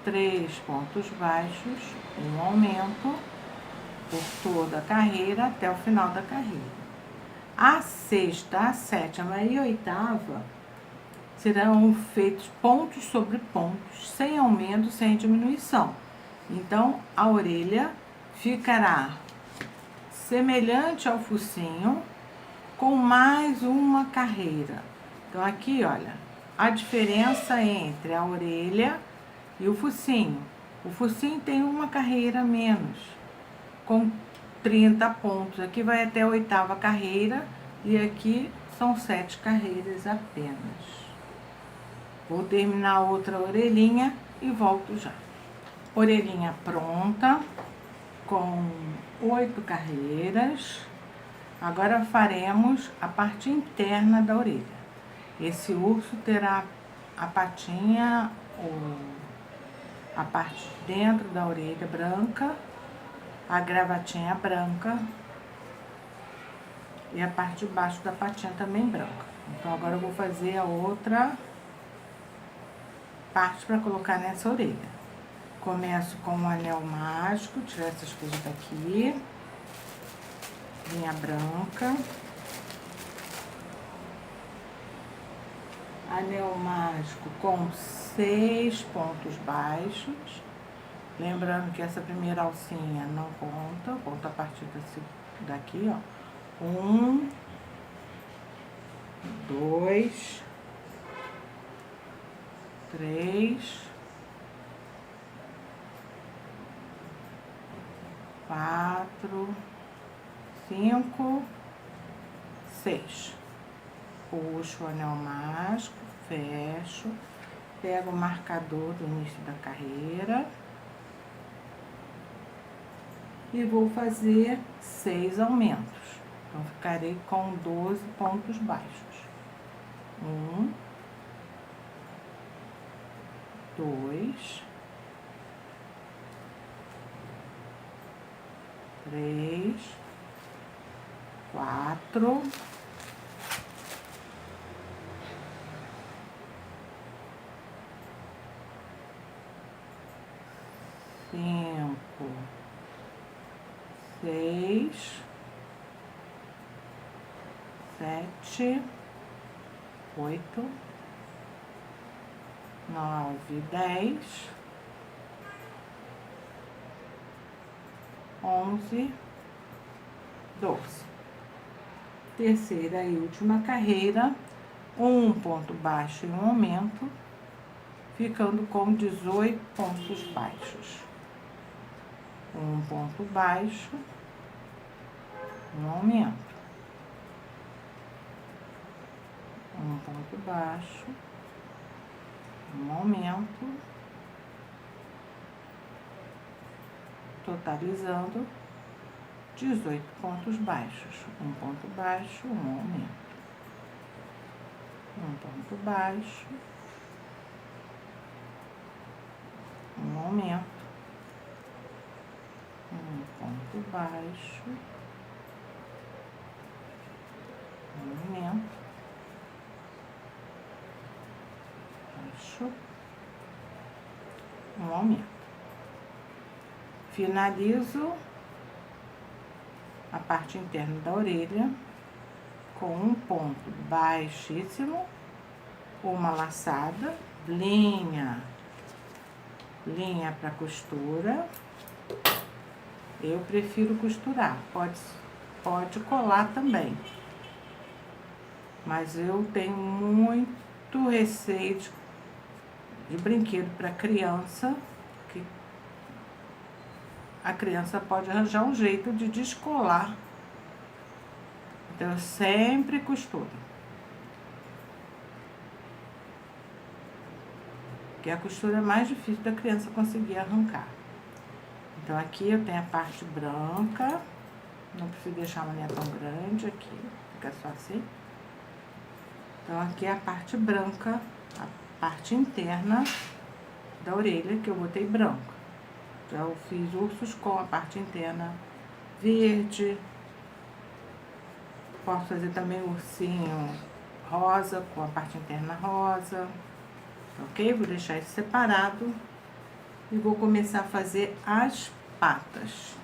3 pontos baixos, um aumento por toda a carreira até o final da carreira. A sexta, a sétima e a oitava serão feitos pontos sobre pontos, sem aumento, sem diminuição. Então, a orelha ficará semelhante ao focinho, com mais uma carreira. Então, aqui, olha, a diferença entre a orelha e o focinho. O focinho tem uma carreira a menos, com 30 pontos. Aqui vai até a oitava carreira e aqui são 7 carreiras apenas. Vou terminar outra orelhinha e volto já. Orelhinha pronta, com 8 carreiras. Agora faremos a parte interna da orelha. Esse urso terá a patinha, a parte de dentro da orelha branca, a gravatinha branca e a parte de baixo da patinha também branca. Então, agora eu vou fazer a outra parte para colocar nessa orelha. Começo com um anel mágico, tirar essas coisas daqui. Linha branca. Anel mágico com 6 pontos baixos. Lembrando que essa primeira alcinha não conta, conta a partir daqui, ó. 1, 2, 3, 4, 5, 6. Puxo o anel mágico, fecho, pego o marcador do início da carreira. e vou fazer 6 aumentos. Então, ficarei com 12 pontos baixos. 1, 2, 3, 4, 5, 6, 7, 8, 9, 10, 11, 12. Terceira e última carreira, um ponto baixo e um aumento, ficando com 18 pontos baixos. Um ponto baixo, um aumento. Um ponto baixo, um aumento, totalizando 18 pontos baixos. Um ponto baixo, um aumento. Um ponto baixo, um aumento. Um ponto baixo, um aumento. Baixo, um aumento. Finalizo a parte interna da orelha com um ponto baixíssimo, uma laçada, linha para costura. Eu prefiro costurar, pode colar também, mas eu tenho muito receio de brinquedo para criança, que a criança pode arranjar um jeito de descolar. Então, eu sempre costuro. Porque a costura é mais difícil da criança conseguir arrancar. Então, aqui eu tenho a parte branca. Não preciso deixar uma linha tão grande aqui. Fica só assim. Então, aqui é a parte branca, a parte interna da orelha, que eu botei branco. Já eu fiz ursos com a parte interna verde. Posso fazer também ursinho rosa, com a parte interna rosa. Ok? Vou deixar isso separado. E vou começar a fazer as patas.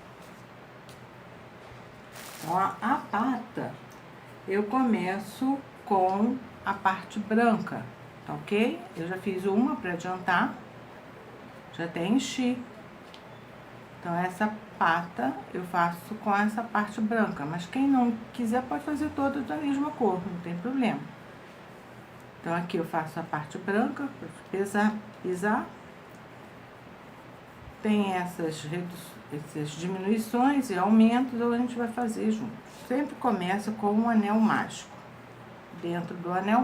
Então, a pata, eu começo com a parte branca, tá ok? Eu já fiz uma para adiantar, já até enchi. Então, essa pata eu faço com essa parte branca, mas quem não quiser pode fazer todas da mesma cor, não tem problema. Então, aqui eu faço a parte branca, para pisar. Tem essas diminuições e aumentos, ou a gente vai fazer junto. Sempre começa com um anel mágico. Dentro do anel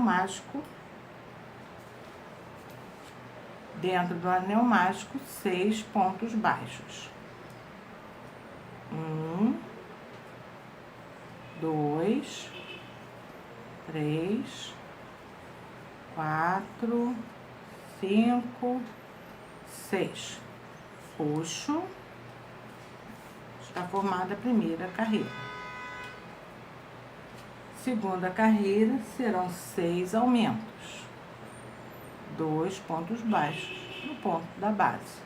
mágico, 6 pontos baixos. 1, 2, 3, 4, 5, 6. Puxo, está formada a primeira carreira. Segunda carreira serão 6 aumentos, 2 pontos baixos no ponto da base.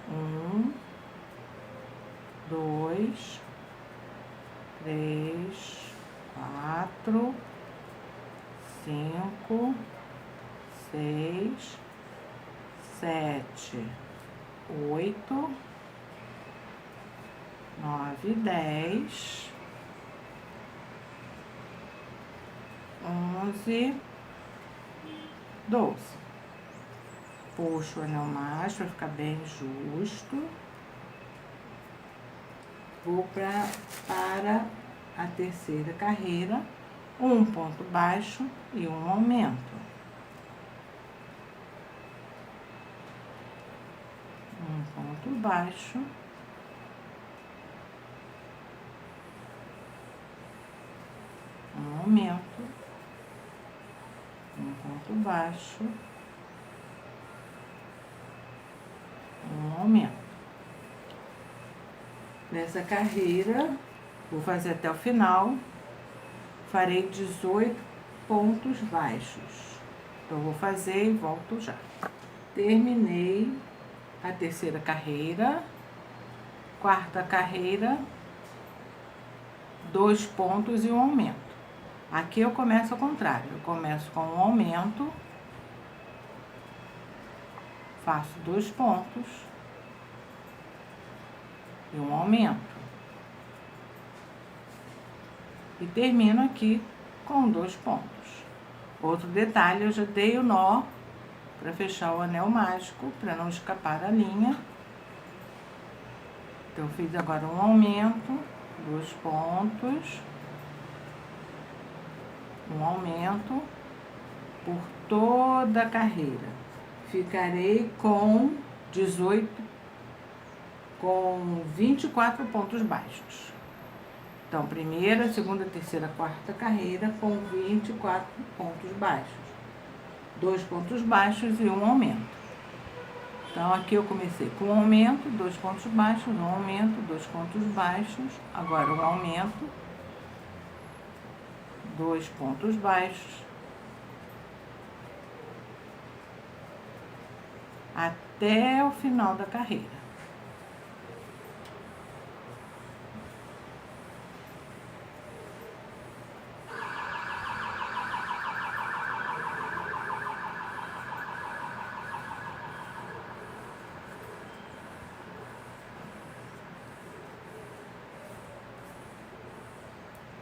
1, 2, 3, 4, 5, 6, 7, 8, 9, 10, 11, 12. Puxo o anel mágico para ficar bem justo. Vou para a terceira carreira, um ponto baixo e um aumento. Um ponto baixo um aumento, um ponto baixo, um aumento. Nessa carreira, vou fazer até o final, farei 18 pontos baixos. Então, vou fazer e volto já. Terminei a terceira carreira, quarta carreira, 2 pontos e um aumento. Aqui eu começo ao contrário, eu começo com um aumento, faço 2 pontos e um aumento. E termino aqui com 2 pontos. Outro detalhe, eu já dei o nó para fechar o anel mágico, para não escapar a linha. Então, eu fiz agora um aumento, 2 pontos, um aumento por toda a carreira. Ficarei com 24 pontos baixos. Então, primeira, segunda, terceira, quarta carreira com 24 pontos baixos. 2 pontos baixos e um aumento. Então, aqui eu comecei com um aumento, 2 pontos baixos, um aumento, 2 pontos baixos. Agora, um aumento, 2 pontos baixos. Até o final da carreira.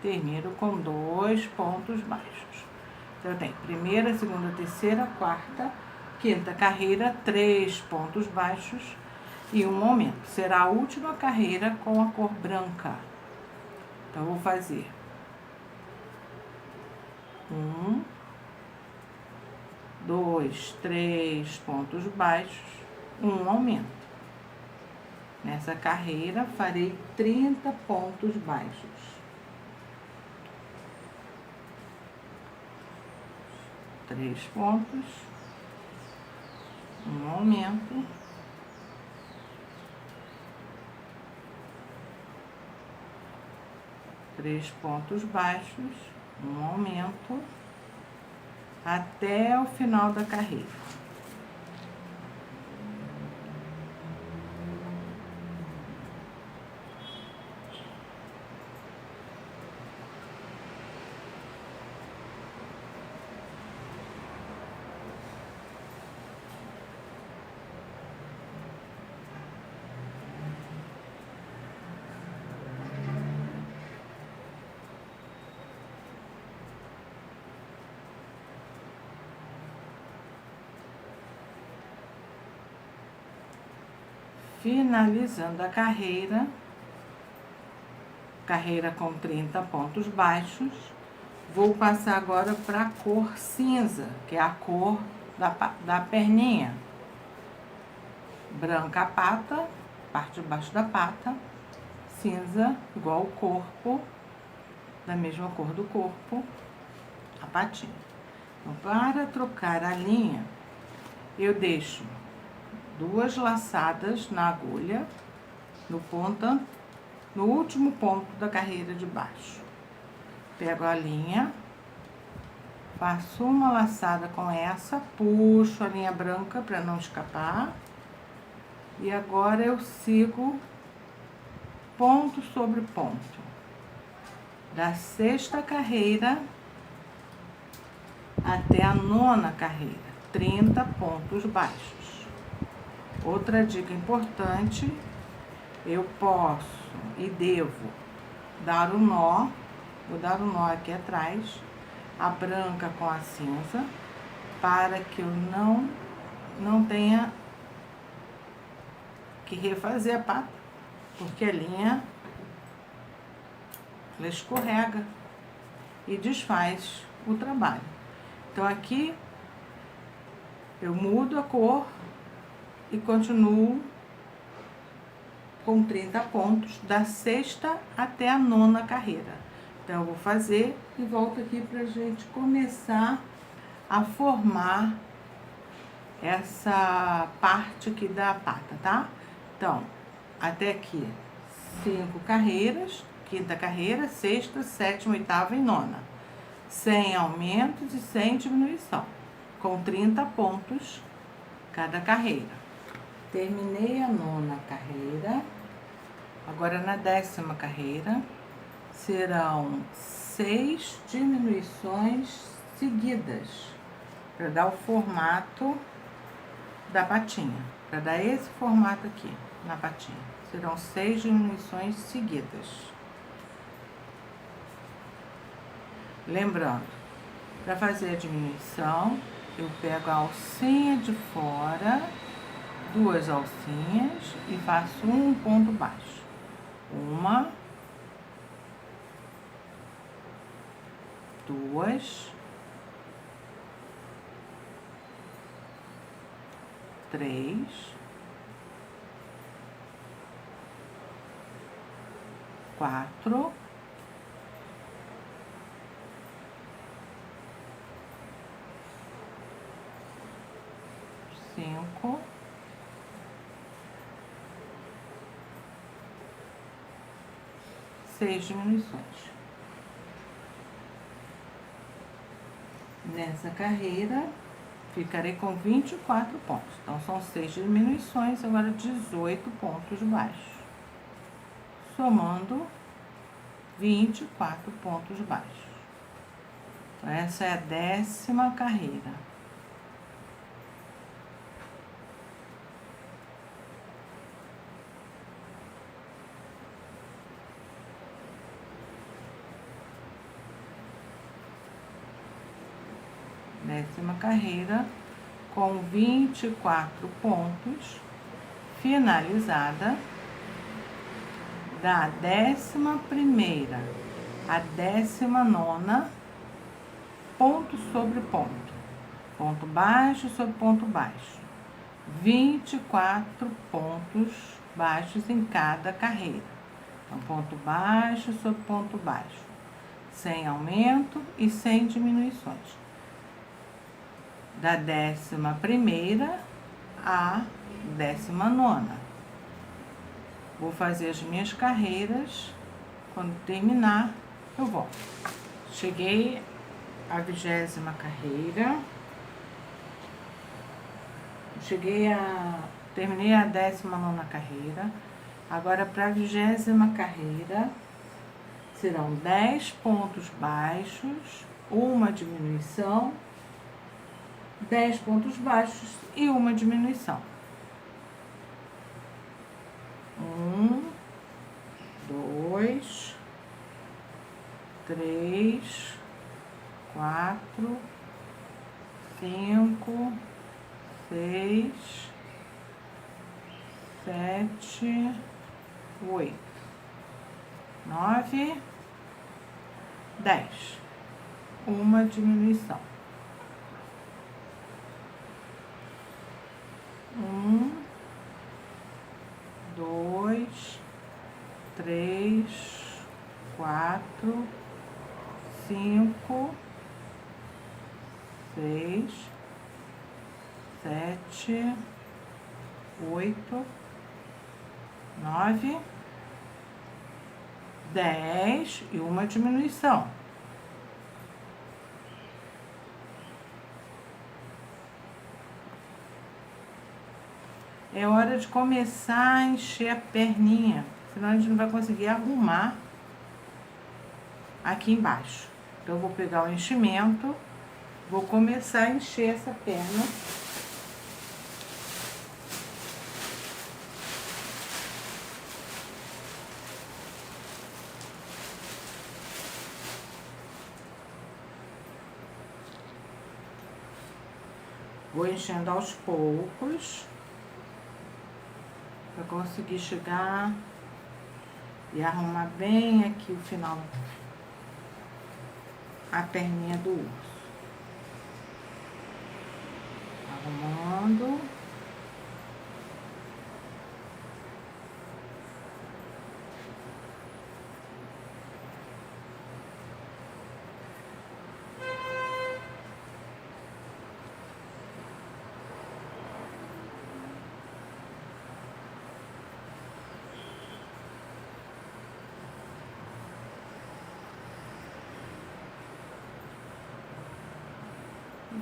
Termino com 2 pontos baixos. Então, eu tenho primeira, segunda, terceira, quarta, quinta carreira, 3 pontos baixos e um aumento. Será a última carreira com a cor branca. Então, eu vou fazer 1, 2, 3 pontos baixos, um aumento. Nessa carreira, farei 30 pontos baixos. 3 pontos, um aumento, 3 pontos baixos, um aumento, até o final da carreira. Finalizando a carreira com 30 pontos baixos, vou passar agora para a cor cinza, que é a cor da perninha. Branca a pata, parte de baixo da pata, cinza igual o corpo, da mesma cor do corpo, a patinha. Então, para trocar a linha, eu deixo 2 laçadas na agulha, no último ponto da carreira de baixo. Pego a linha, faço uma laçada com essa, puxo a linha branca para não escapar. E agora eu sigo ponto sobre ponto. Da 6ª carreira até a 9ª carreira, 30 pontos baixos. Outra dica importante, eu posso e devo dar o nó, vou dar o nó aqui atrás, a branca com a cinza, para que eu não tenha que refazer a pata, porque a linha ela escorrega e desfaz o trabalho. Então, aqui eu mudo a cor e continuo com 30 pontos da 6ª até a 9ª carreira. Então, eu vou fazer e volto aqui pra gente começar a formar essa parte aqui da pata, tá? Então, até aqui, 5 carreiras, quinta carreira, sexta, sétima, oitava e nona. Sem aumentos e sem diminuição, com 30 pontos cada carreira. Terminei a nona carreira, agora na 10ª carreira, serão 6 diminuições seguidas, para dar o formato da patinha, para dar esse formato aqui na patinha. Serão 6 diminuições seguidas. Lembrando, para fazer a diminuição, eu pego a alcinha de fora, 2 alcinhas e faço um ponto baixo. 1, 2, 3, 4, 5, 6 diminuições. Nessa carreira, ficarei com 24 pontos. Então, são 6 diminuições, agora 18 pontos baixos. Somando 24 pontos baixos. Então, essa é a 10ª carreira. Décima carreira com 24 pontos, finalizada, da 11ª a 19ª, ponto sobre ponto, ponto baixo sobre ponto baixo, 24 pontos baixos em cada carreira. Então, ponto baixo sobre ponto baixo, sem aumento e sem diminuições. Da 11ª à 19ª. Vou fazer as minhas carreiras, quando terminar, eu volto. Cheguei à 20ª carreira, terminei a 19ª carreira, agora para a 20ª carreira, serão 10 pontos baixos, uma diminuição, 10 pontos baixos e uma diminuição. 1, 2, 3, 4, 5, 6, 7, 8, 9, 10. Uma diminuição. 1, 2, 3, 4, 5, 6, 7, 8, 9, 10 e uma diminuição. É hora de começar a encher a perninha, senão a gente não vai conseguir arrumar aqui embaixo. Então, eu vou pegar o enchimento, vou começar a encher essa perna. Vou enchendo aos poucos, para conseguir chegar e arrumar bem aqui o final, a perninha do urso. Arrumando.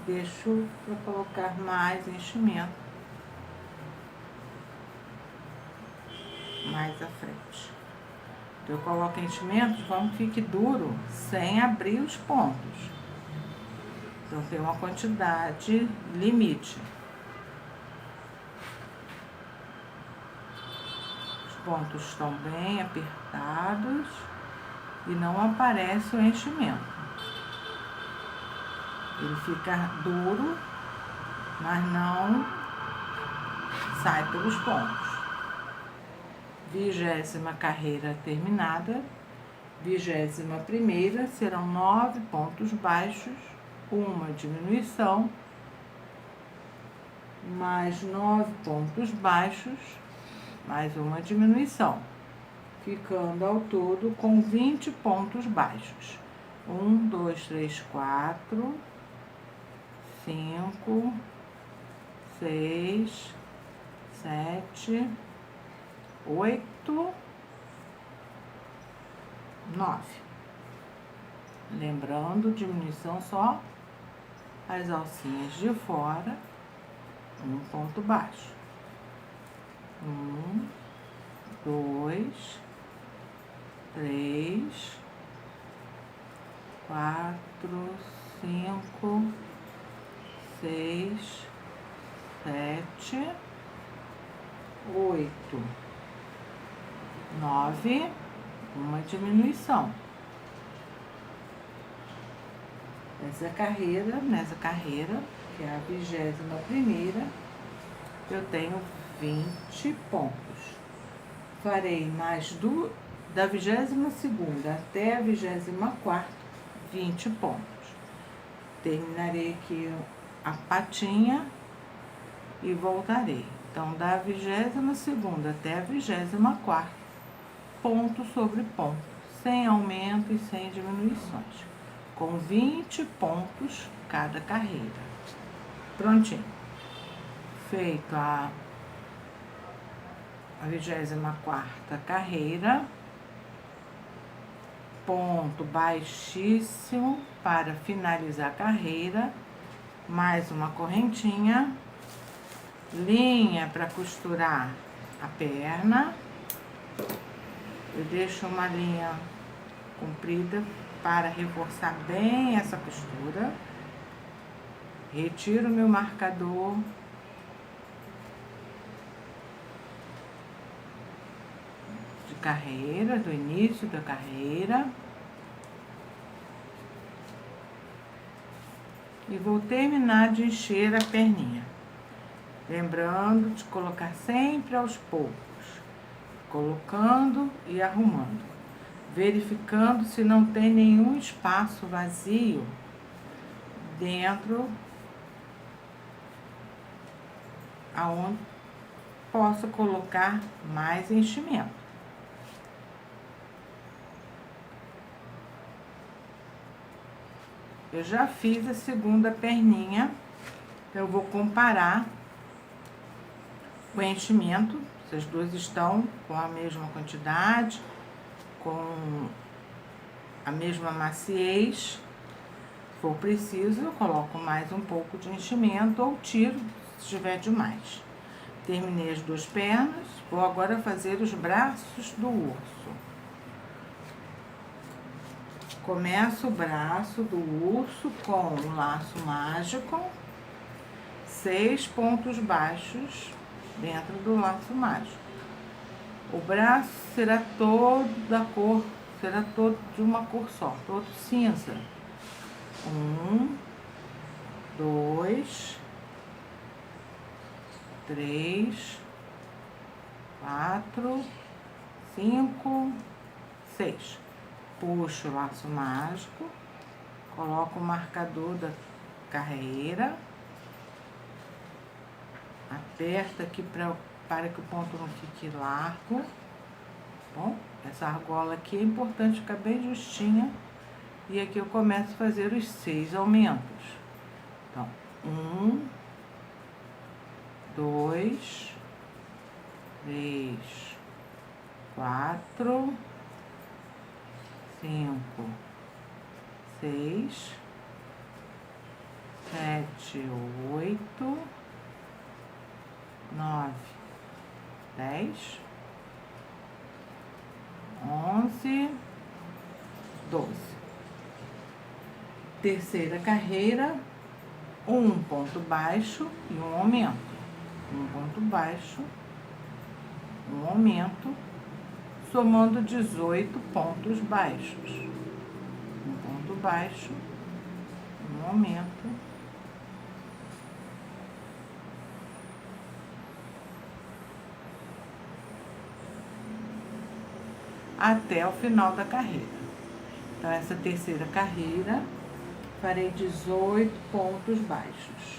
deixo para colocar mais enchimento mais à frente. Então, eu coloco enchimento de forma que fique duro, sem abrir os pontos. Então, tem uma quantidade limite. Os pontos estão bem apertados e não aparece o enchimento. Ele fica duro, mas não sai pelos pontos. 20ª carreira terminada. 21ª serão 9 pontos baixos, uma diminuição, mais 9 pontos baixos, mais uma diminuição, ficando ao todo com 20 pontos baixos. 1, 2, 3, 4, 5, 6, 7, 8, 9. Lembrando, diminuição só as alcinhas de fora, um ponto baixo. 1, 2, 3, 4, 5, 6, 7, 8, 9, uma diminuição. Nessa carreira, que é a 21ª, eu tenho 20 pontos. Farei da 22ª até a 24ª, 20 pontos. Terminarei aqui a patinha e voltarei. Então, da 22ª até a 24ª, ponto sobre ponto, sem aumento e sem diminuições, com 20 pontos cada carreira. Prontinho. Feito a 24ª carreira, ponto baixíssimo para finalizar a carreira, mais uma correntinha, linha para costurar a perna. Eu deixo uma linha comprida para reforçar bem essa costura. Retiro meu marcador. De carreira, do início da carreira. E vou terminar de encher a perninha. Lembrando de colocar sempre aos poucos. Colocando e arrumando, verificando se não tem nenhum espaço vazio dentro aonde possa colocar mais enchimento. Eu já fiz a segunda perninha, então eu vou comparar o enchimento. Essas duas estão com a mesma quantidade, com a mesma maciez. Se for preciso, eu coloco mais um pouco de enchimento ou tiro se tiver demais. Terminei as duas pernas, vou agora fazer os braços do urso. Começo o braço do urso com o laço mágico, 6 pontos baixos dentro do laço mágico. O braço será todo de uma cor só, todo cinza. 1, 2, 3, 4, 5, 6. Puxo o laço mágico, coloco o marcador da carreira, aperta aqui para que o ponto não fique largo. Bom, essa argola aqui é importante ficar bem justinha. E aqui eu começo a fazer os 6 aumentos. Então, 1, 2, 3, 4, 5, 6, 7, 8, 9, 10, 11, 12. Terceira carreira, um ponto baixo e um aumento. Um ponto baixo, um aumento, somando 18 pontos baixos. Um ponto baixo, um aumento, até o final da carreira. Então, essa terceira carreira, farei 18 pontos baixos.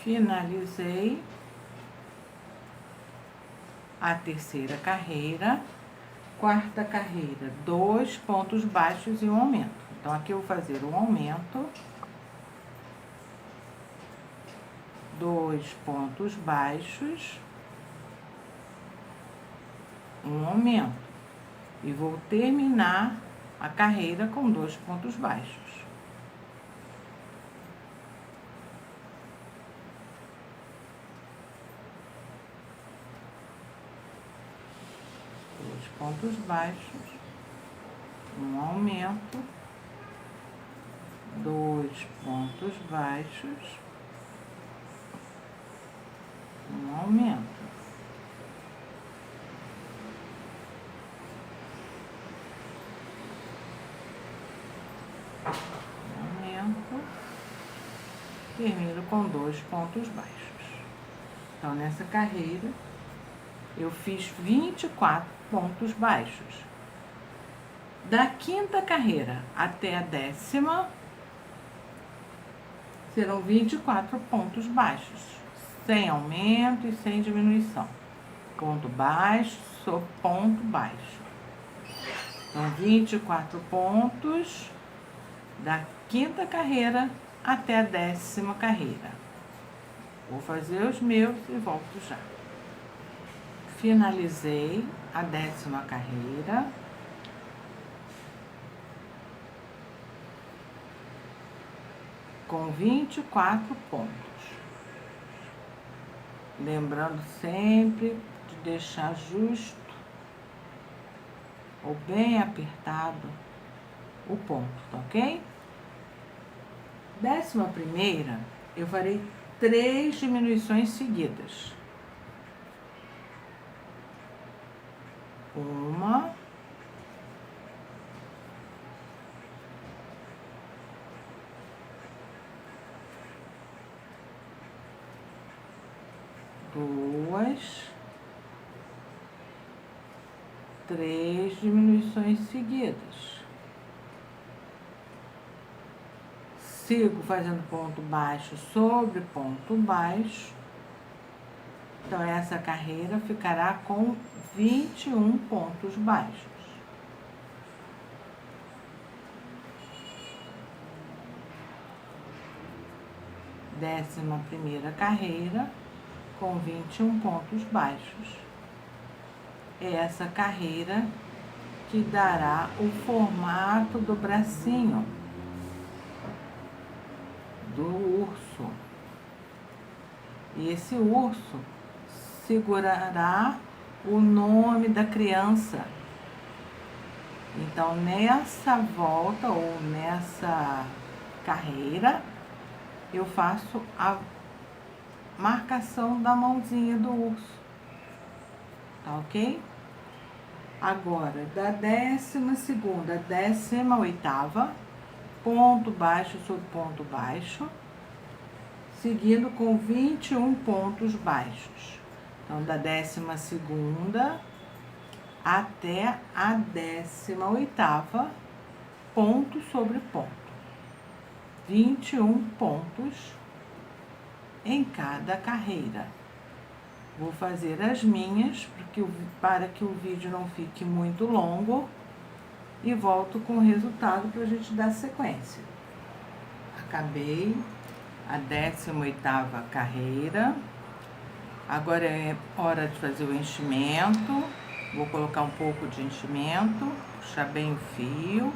Finalizei a terceira carreira. Quarta carreira, 2 pontos baixos e um aumento. Então, aqui eu vou fazer um aumento, 2 pontos baixos, um aumento. E vou terminar a carreira com 2 pontos baixos. 2 pontos baixos, um aumento, 2 pontos baixos, um aumento. Termino com 2 pontos baixos. Então, nessa carreira, eu fiz 24 pontos baixos. Da quinta carreira até a 10ª, serão 24 pontos baixos, sem aumento e sem diminuição. Ponto baixo sobre ponto baixo. Então, 24 pontos da quinta carreira até a 10ª carreira. Vou fazer os meus e volto já. Finalizei a 10ª carreira. Com 24 pontos. Lembrando sempre de deixar justo ou bem apertado o ponto, tá ok? 11ª, eu farei 3 diminuições seguidas. Uma, duas, 3 diminuições seguidas. Sigo fazendo ponto baixo sobre ponto baixo. Então, essa carreira ficará com 21 pontos baixos. Décima primeira carreira com 21 pontos baixos. É essa carreira que dará o formato do bracinho do urso. E esse urso segurará o nome da criança. Então, nessa volta ou nessa carreira, eu faço a marcação da mãozinha do urso. Tá ok? Agora, da 12ª à 18ª, ponto baixo sobre ponto baixo, seguindo com 21 pontos baixos. Então, da 12ª até a 18ª, ponto sobre ponto. 21 pontos em cada carreira. Vou fazer as minhas, para que o vídeo não fique muito longo, e volto com o resultado para a gente dar sequência. Acabei a 18ª carreira. Agora é hora de fazer o enchimento. Vou colocar um pouco de enchimento, puxar bem o fio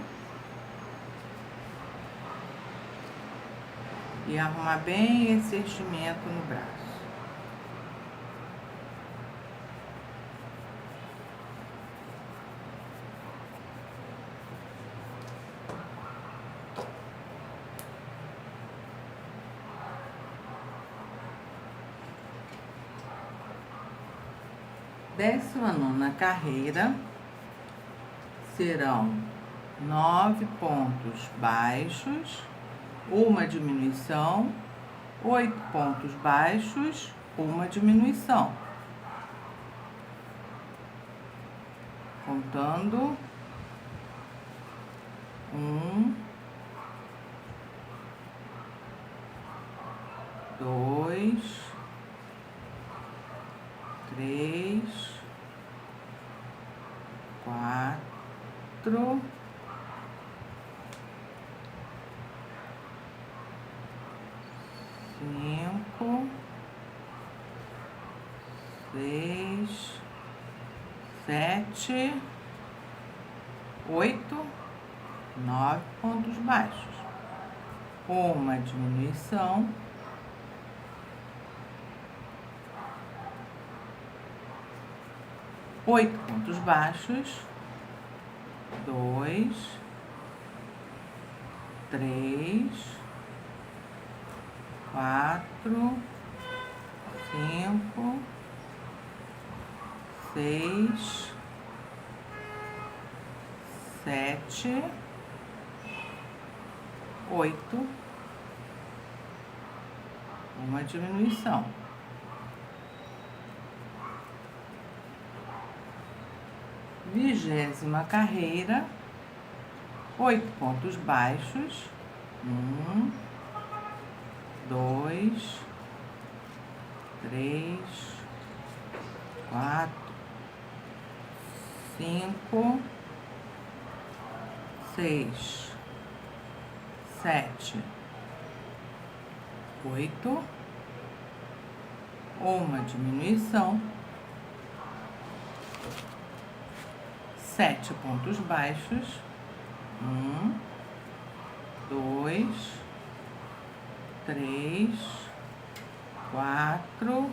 e arrumar bem esse enchimento no braço. Décima nona carreira serão 9 pontos baixos, uma diminuição, 8 pontos baixos, uma diminuição. Contando 1, 2, 3, 4, 5, 6, 7, 8, 9 pontos baixos, uma diminuição, 8 pontos baixos, 2, 3, 4, 5, 6, 7, 8, uma diminuição. Vigésima carreira, 8 pontos baixos, 1, 2, 3, 4, 5, 6, 7, 8, uma diminuição, 7 pontos baixos, 1, 2, 3, 4,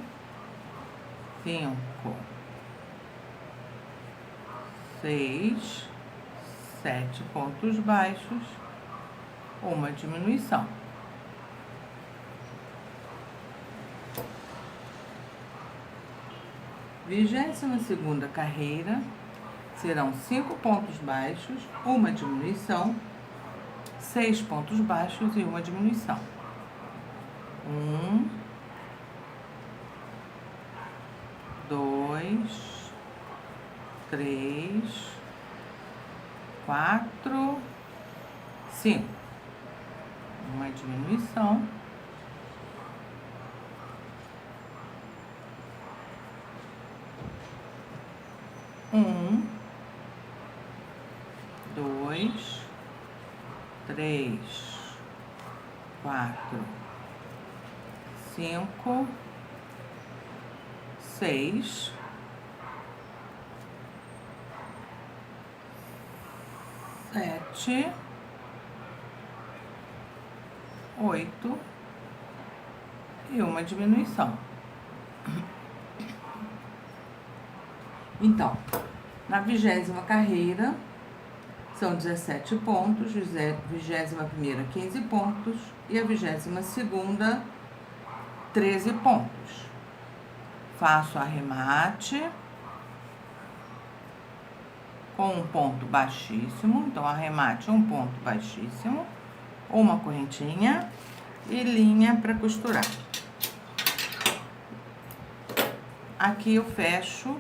5, 6, 7 pontos baixos, uma diminuição. Vigésima segunda carreira serão 5 pontos baixos, uma diminuição, 6 pontos baixos e uma diminuição. 1, 2, 3, 4, 5. Uma diminuição. 1, 2, 3, 4, 5, 6, 7, 8 e uma diminuição. Então, na 20ª carreira, são 17 pontos, 21ª, 15 pontos e a 22ª, 13 pontos. Faço arremate com um ponto baixíssimo, então arremate um ponto baixíssimo, uma correntinha e linha para costurar. Aqui eu fecho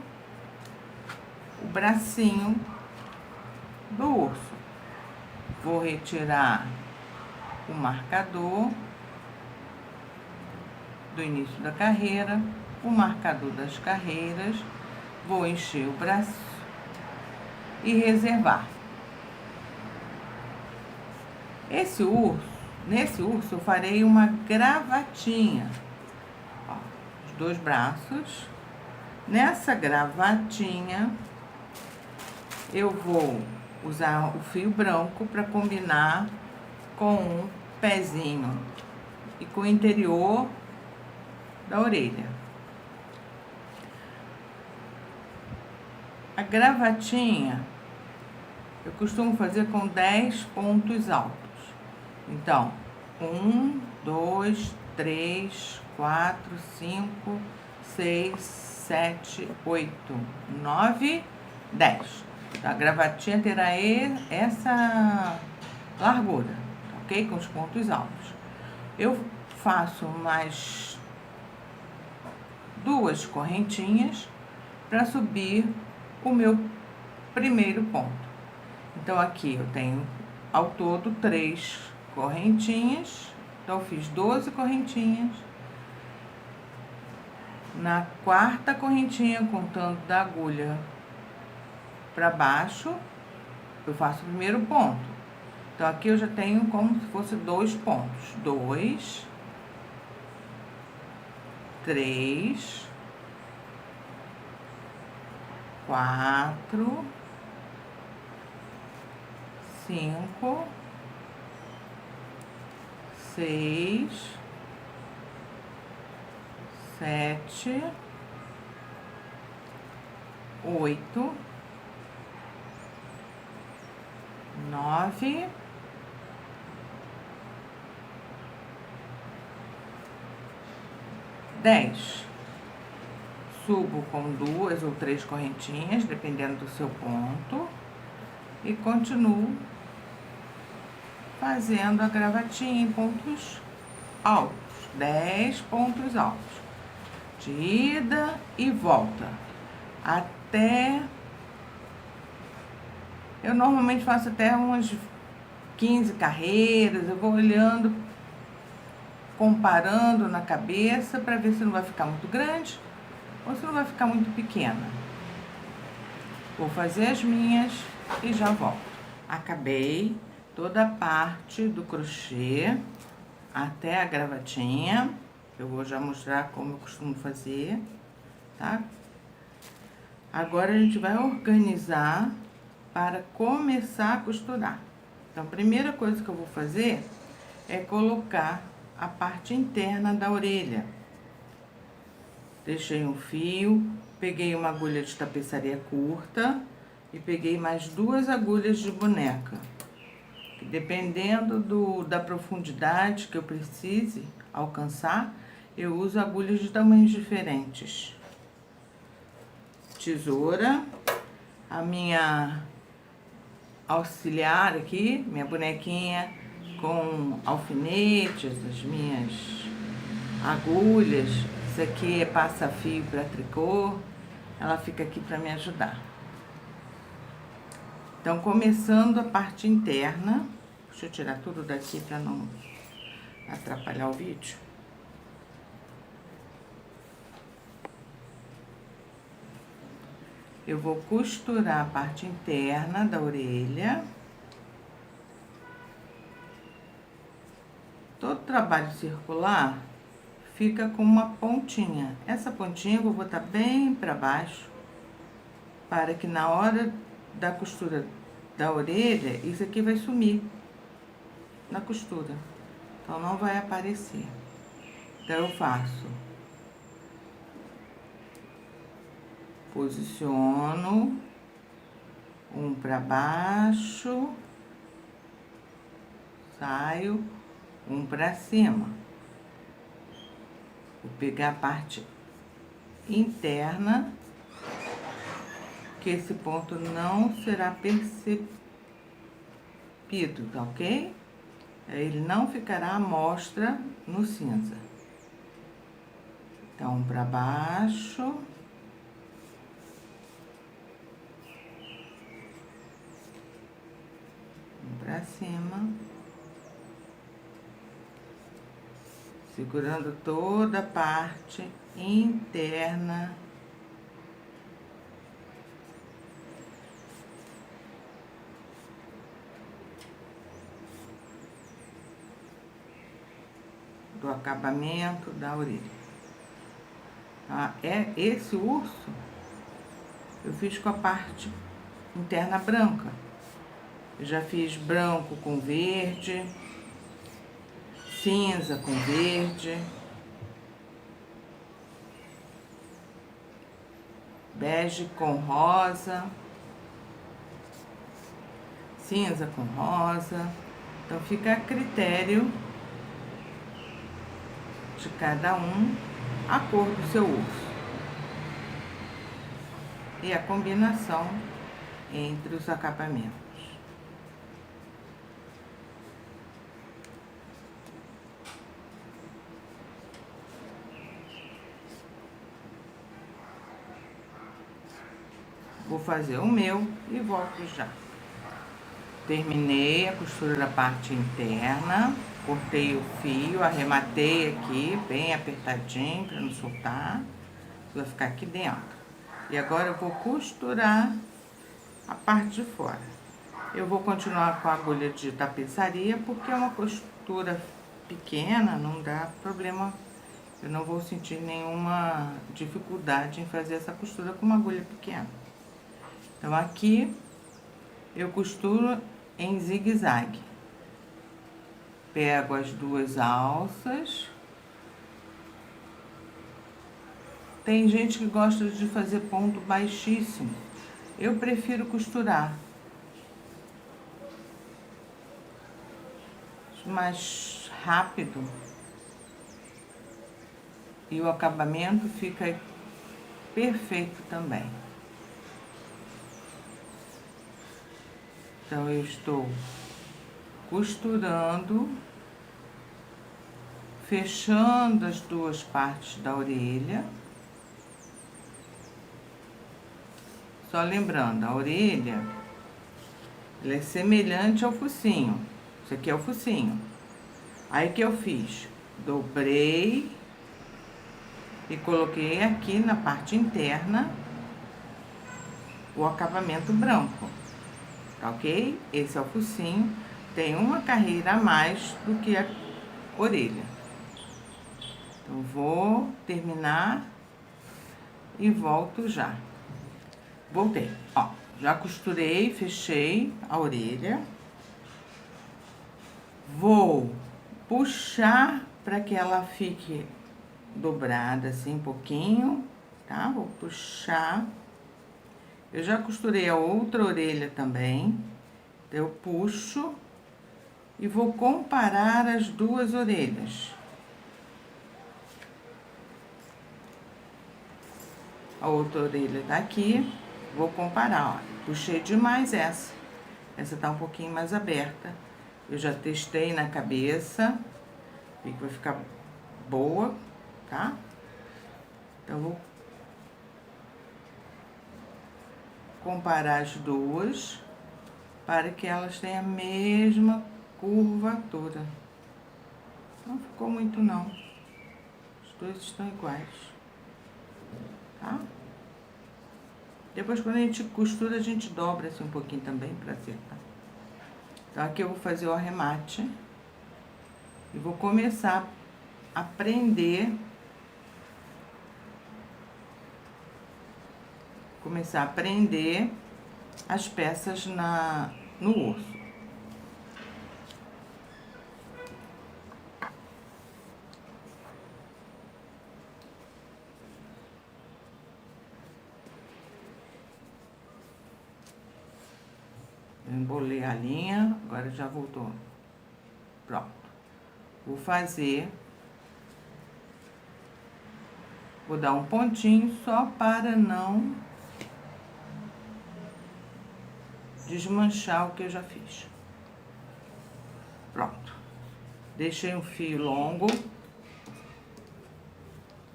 o bracinho do urso. vou retirar o marcador do início da carreira, o marcador das carreiras, vou encher o braço e reservar. Nesse urso eu farei uma gravatinha, ó, os dois braços. Nessa gravatinha eu vou usar o fio branco para combinar com o pezinho e com o interior da orelha. A gravatinha eu costumo fazer com 10 pontos altos. Então, 1, 2, 3, 4, 5, 6, 7, 8, 9, 10. A gravatinha terá essa largura, ok? Com os pontos altos. Eu faço mais 2 correntinhas para subir o meu primeiro ponto. Então, aqui eu tenho ao todo 3 correntinhas. Então, eu fiz 12 correntinhas. Na 4ª correntinha, contando da agulha para baixo, eu faço o primeiro ponto. Então, aqui eu já tenho como se fosse 2 pontos. 2, 3, 4, 5, 6, 7, 8, 9, 10. Subo com 2 ou 3 correntinhas, dependendo do seu ponto, e continuo fazendo a gravatinha em pontos altos, 10 pontos altos, de ida e volta, até... Eu normalmente faço até umas 15 carreiras, eu vou olhando, comparando na cabeça, para ver se não vai ficar muito grande ou se não vai ficar muito pequena. Vou fazer as minhas e já volto. Acabei toda a parte do crochê até a gravatinha. Eu vou já mostrar como eu costumo fazer, tá? Agora a gente vai organizar para começar a costurar. Então, a primeira coisa que eu vou fazer é colocar a parte interna da orelha. Deixei um fio, peguei uma agulha de tapeçaria curta e peguei mais 2 agulhas de boneca. Dependendo da profundidade que eu precise alcançar, eu uso agulhas de tamanhos diferentes. Tesoura, a minha auxiliar aqui, minha bonequinha com alfinetes, as minhas agulhas. Isso aqui é passa-fio para tricô, ela fica aqui para me ajudar. Então, começando a parte interna, deixa eu tirar tudo daqui para não atrapalhar o vídeo. Eu vou costurar a parte interna da orelha. Todo trabalho circular fica com uma pontinha. Essa pontinha eu vou botar bem para baixo, para que na hora da costura da orelha, isso aqui vai sumir na costura. Então, não vai aparecer. Então, eu faço... Posiciono um para baixo, saio, um para cima. Vou pegar a parte interna, que esse ponto não será percebido, tá ok? Ele não ficará à mostra no cinza. Então, um para baixo. Vem pra cima. Segurando toda a parte interna do acabamento da orelha. Esse urso eu fiz com a parte interna branca. Eu já fiz branco com verde, cinza com verde, bege com rosa, cinza com rosa. Então fica a critério de cada um a cor do seu urso e a combinação entre os acabamentos. Vou fazer o meu e volto já. Terminei a costura da parte interna, cortei o fio, arrematei aqui bem apertadinho para não soltar, vai ficar aqui dentro. E agora eu vou costurar a parte de fora. Eu vou continuar com a agulha de tapeçaria porque é uma costura pequena, não dá problema, eu não vou sentir nenhuma dificuldade em fazer essa costura com uma agulha pequena. Então aqui eu costuro em zigue-zague. Pego as duas alças. Tem gente que gosta de fazer ponto baixíssimo. Eu prefiro costurar mais rápido e o acabamento fica perfeito também. Então eu estou costurando, fechando as duas partes da orelha. Só lembrando, a orelha, ela é semelhante ao focinho. Isso aqui é o focinho. Aí que eu fiz? Dobrei e coloquei aqui na parte interna o acabamento branco. Tá ok? Esse é o focinho. Tem uma carreira a mais do que a orelha. Então, vou terminar e volto já. Voltei. Ó, já costurei, fechei a orelha. Vou puxar para que ela fique dobrada assim um pouquinho, tá? Vou puxar. Eu já costurei a outra orelha também. Eu puxo e vou comparar as duas orelhas. A outra orelha tá aqui. Vou comparar, ó. Puxei demais essa. Essa tá um pouquinho mais aberta. Eu já testei na cabeça. Vi que vai ficar boa, tá? Então, vou comparar as duas para que elas tenham a mesma curvatura. Não ficou muito, não. Os dois estão iguais, tá? Depois, quando a gente costura, a gente dobra assim um pouquinho também para acertar. Então, aqui eu vou fazer o arremate e vou começar a prender. Começar a prender as peças no osso. Eu embolei a linha, agora já voltou. Pronto. Vou fazer. Vou dar um pontinho só para não desmanchar o que eu já fiz. Pronto. Deixei um fio longo.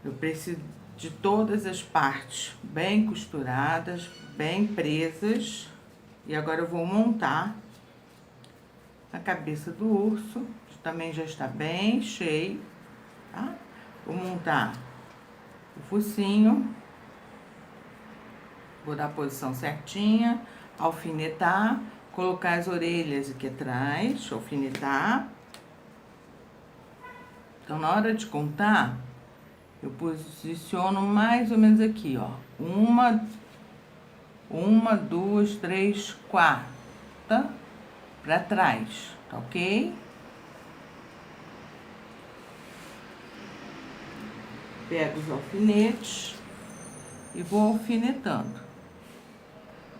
Eu preciso de todas as partes bem costuradas, bem presas. E agora eu vou montar a cabeça do urso, que também já está bem cheio, tá? Vou montar o focinho, vou dar a posição certinha, alfinetar, colocar as orelhas aqui atrás, alfinetar. Então, na hora de contar, eu posiciono mais ou menos aqui, ó. Uma, duas, três, quatro, para trás, tá ok? Pego os alfinetes e vou alfinetando.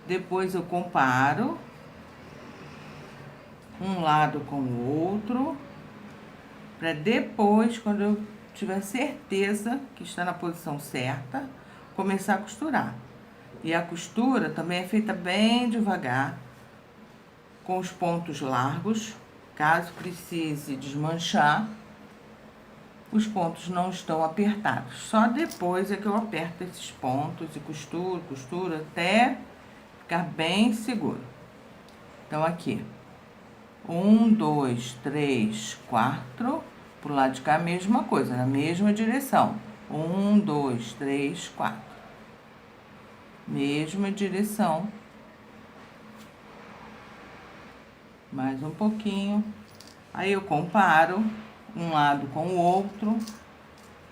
Depois eu comparo um lado com o outro, para depois, quando eu tiver certeza que está na posição certa, começar a costurar. E a costura também é feita bem devagar, com os pontos largos, caso precise desmanchar, os pontos não estão apertados. Só depois é que eu aperto esses pontos e costuro até ficar bem seguro. Então, aqui, 1, 2, 3, 4, pro lado de cá a mesma coisa, na mesma direção. 1, 2, 3, 4. Mesma direção. Mais um pouquinho. Aí eu comparo um lado com o outro.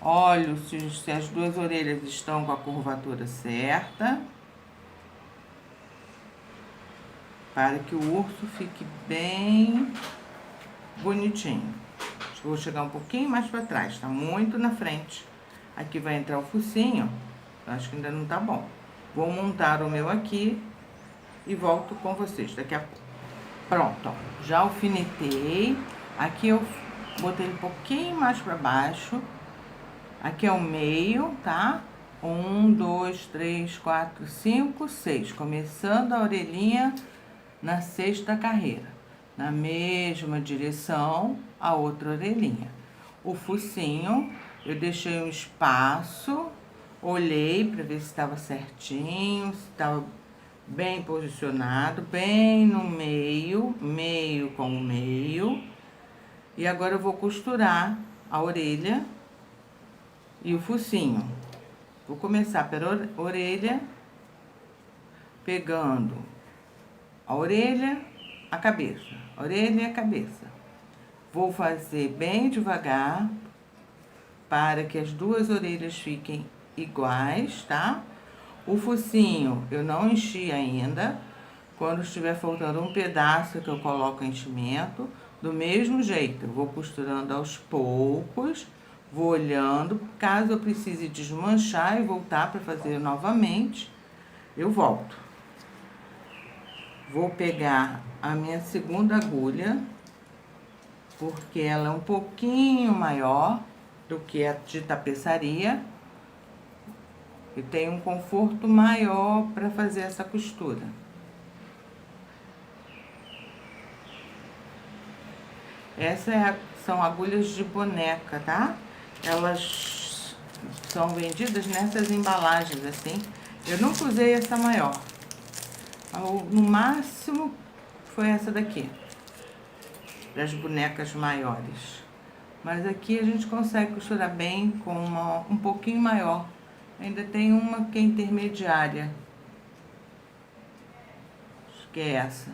Olho se as duas orelhas estão com a curvatura certa. Para que o urso fique bem bonitinho. Vou chegar um pouquinho mais para trás, tá muito na frente. Aqui vai entrar o focinho, acho que ainda não tá bom. Vou montar o meu aqui e volto com vocês daqui a pouco. Pronto, ó, já alfinetei. Aqui eu botei um pouquinho mais para baixo. Aqui é o meio, tá? 1, 2, 3, 4, 5, 6. Começando a orelhinha na sexta carreira. Na mesma direção, a outra orelhinha. O focinho, eu deixei um espaço, olhei para ver se estava certinho, se estava bem posicionado, bem no meio, meio com o meio. E agora eu vou costurar a orelha e o focinho. Vou começar pela orelha, pegando a orelha, a cabeça, a orelha e a cabeça. Vou fazer bem devagar, para que as duas orelhas fiquem iguais, tá? O focinho eu não enchi ainda. Quando estiver faltando um pedaço que eu coloco enchimento, do mesmo jeito, eu vou costurando aos poucos, vou olhando. Caso eu precise desmanchar e voltar para fazer novamente, eu volto. Vou pegar a minha segunda agulha, porque ela é um pouquinho maior do que a de tapeçaria. E tem um conforto maior para fazer essa costura. São agulhas de boneca, tá? Elas são vendidas nessas embalagens assim. Eu nunca usei essa maior. No máximo foi essa daqui, das bonecas maiores. Mas aqui a gente consegue costurar bem com uma um pouquinho maior. Ainda tem uma que é intermediária. Acho que é essa.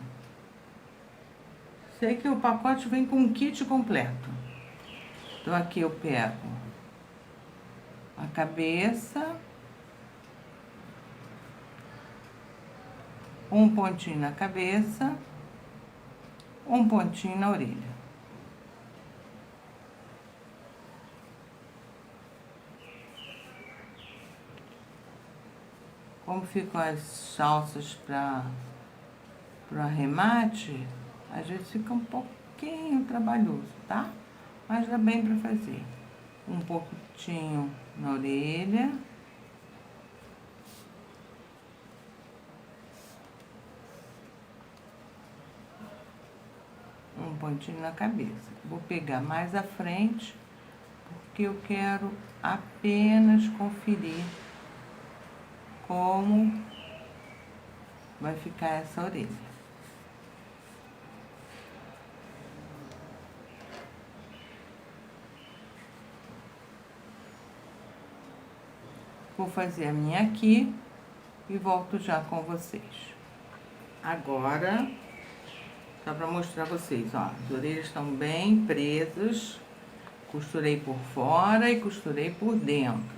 Sei que o pacote vem com um kit completo. Então, aqui eu pego a cabeça, um pontinho na cabeça, um pontinho na orelha. Como ficam as alças para o arremate, às vezes fica um pouquinho trabalhoso, tá? Mas dá bem para fazer. Um pouquinho na orelha. Um pontinho na cabeça. Vou pegar mais à frente, porque eu quero apenas conferir como vai ficar essa orelha. vou fazer a minha aqui e volto já com vocês. Agora, só para mostrar a vocês, ó, as orelhas estão bem presas. Costurei por fora e costurei por dentro.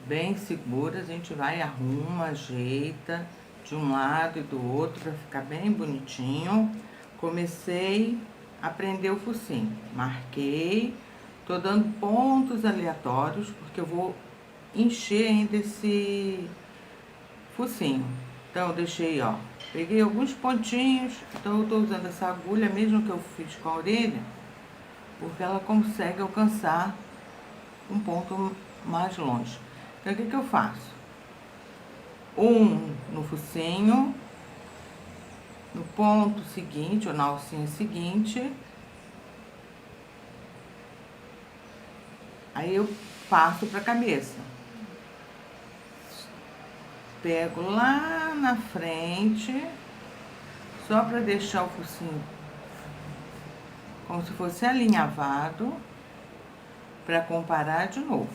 Bem segura, a gente vai, arruma, ajeita de um lado e do outro para ficar bem bonitinho. Comecei a prender o focinho, marquei, tô dando pontos aleatórios porque eu vou encher ainda esse focinho. Então eu deixei, ó, peguei alguns pontinhos, então eu tô usando essa agulha mesmo que eu fiz com a orelha, porque ela consegue alcançar um ponto mais longe. Então, o que que eu faço? Um no focinho, no ponto seguinte, ou na alcinha seguinte. Aí eu passo pra cabeça. Pego lá na frente, só pra deixar o focinho como se fosse alinhavado, para comparar de novo.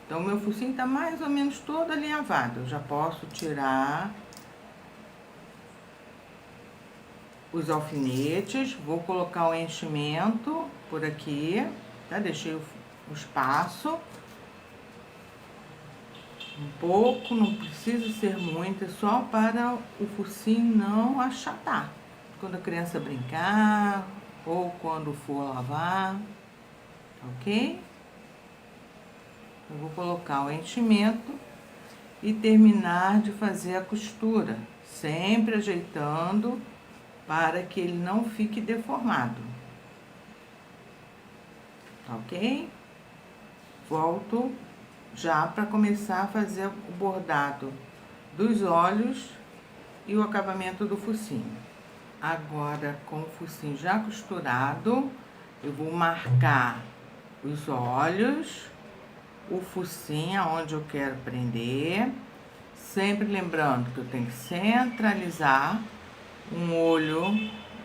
Então, meu focinho tá mais ou menos todo alinhavado. Eu já posso tirar os alfinetes, vou colocar o enchimento por aqui, tá? Deixei o espaço. Um pouco, não precisa ser muito, é só para o focinho não achatar. Quando a criança brincar, ou quando for lavar, ok? Eu vou colocar o enchimento e terminar de fazer a costura, sempre ajeitando para que ele não fique deformado, ok? Volto já para começar a fazer o bordado dos olhos e o acabamento do focinho. Agora, com o focinho já costurado, eu vou marcar os olhos, o focinho aonde eu quero prender, sempre lembrando que eu tenho que centralizar um olho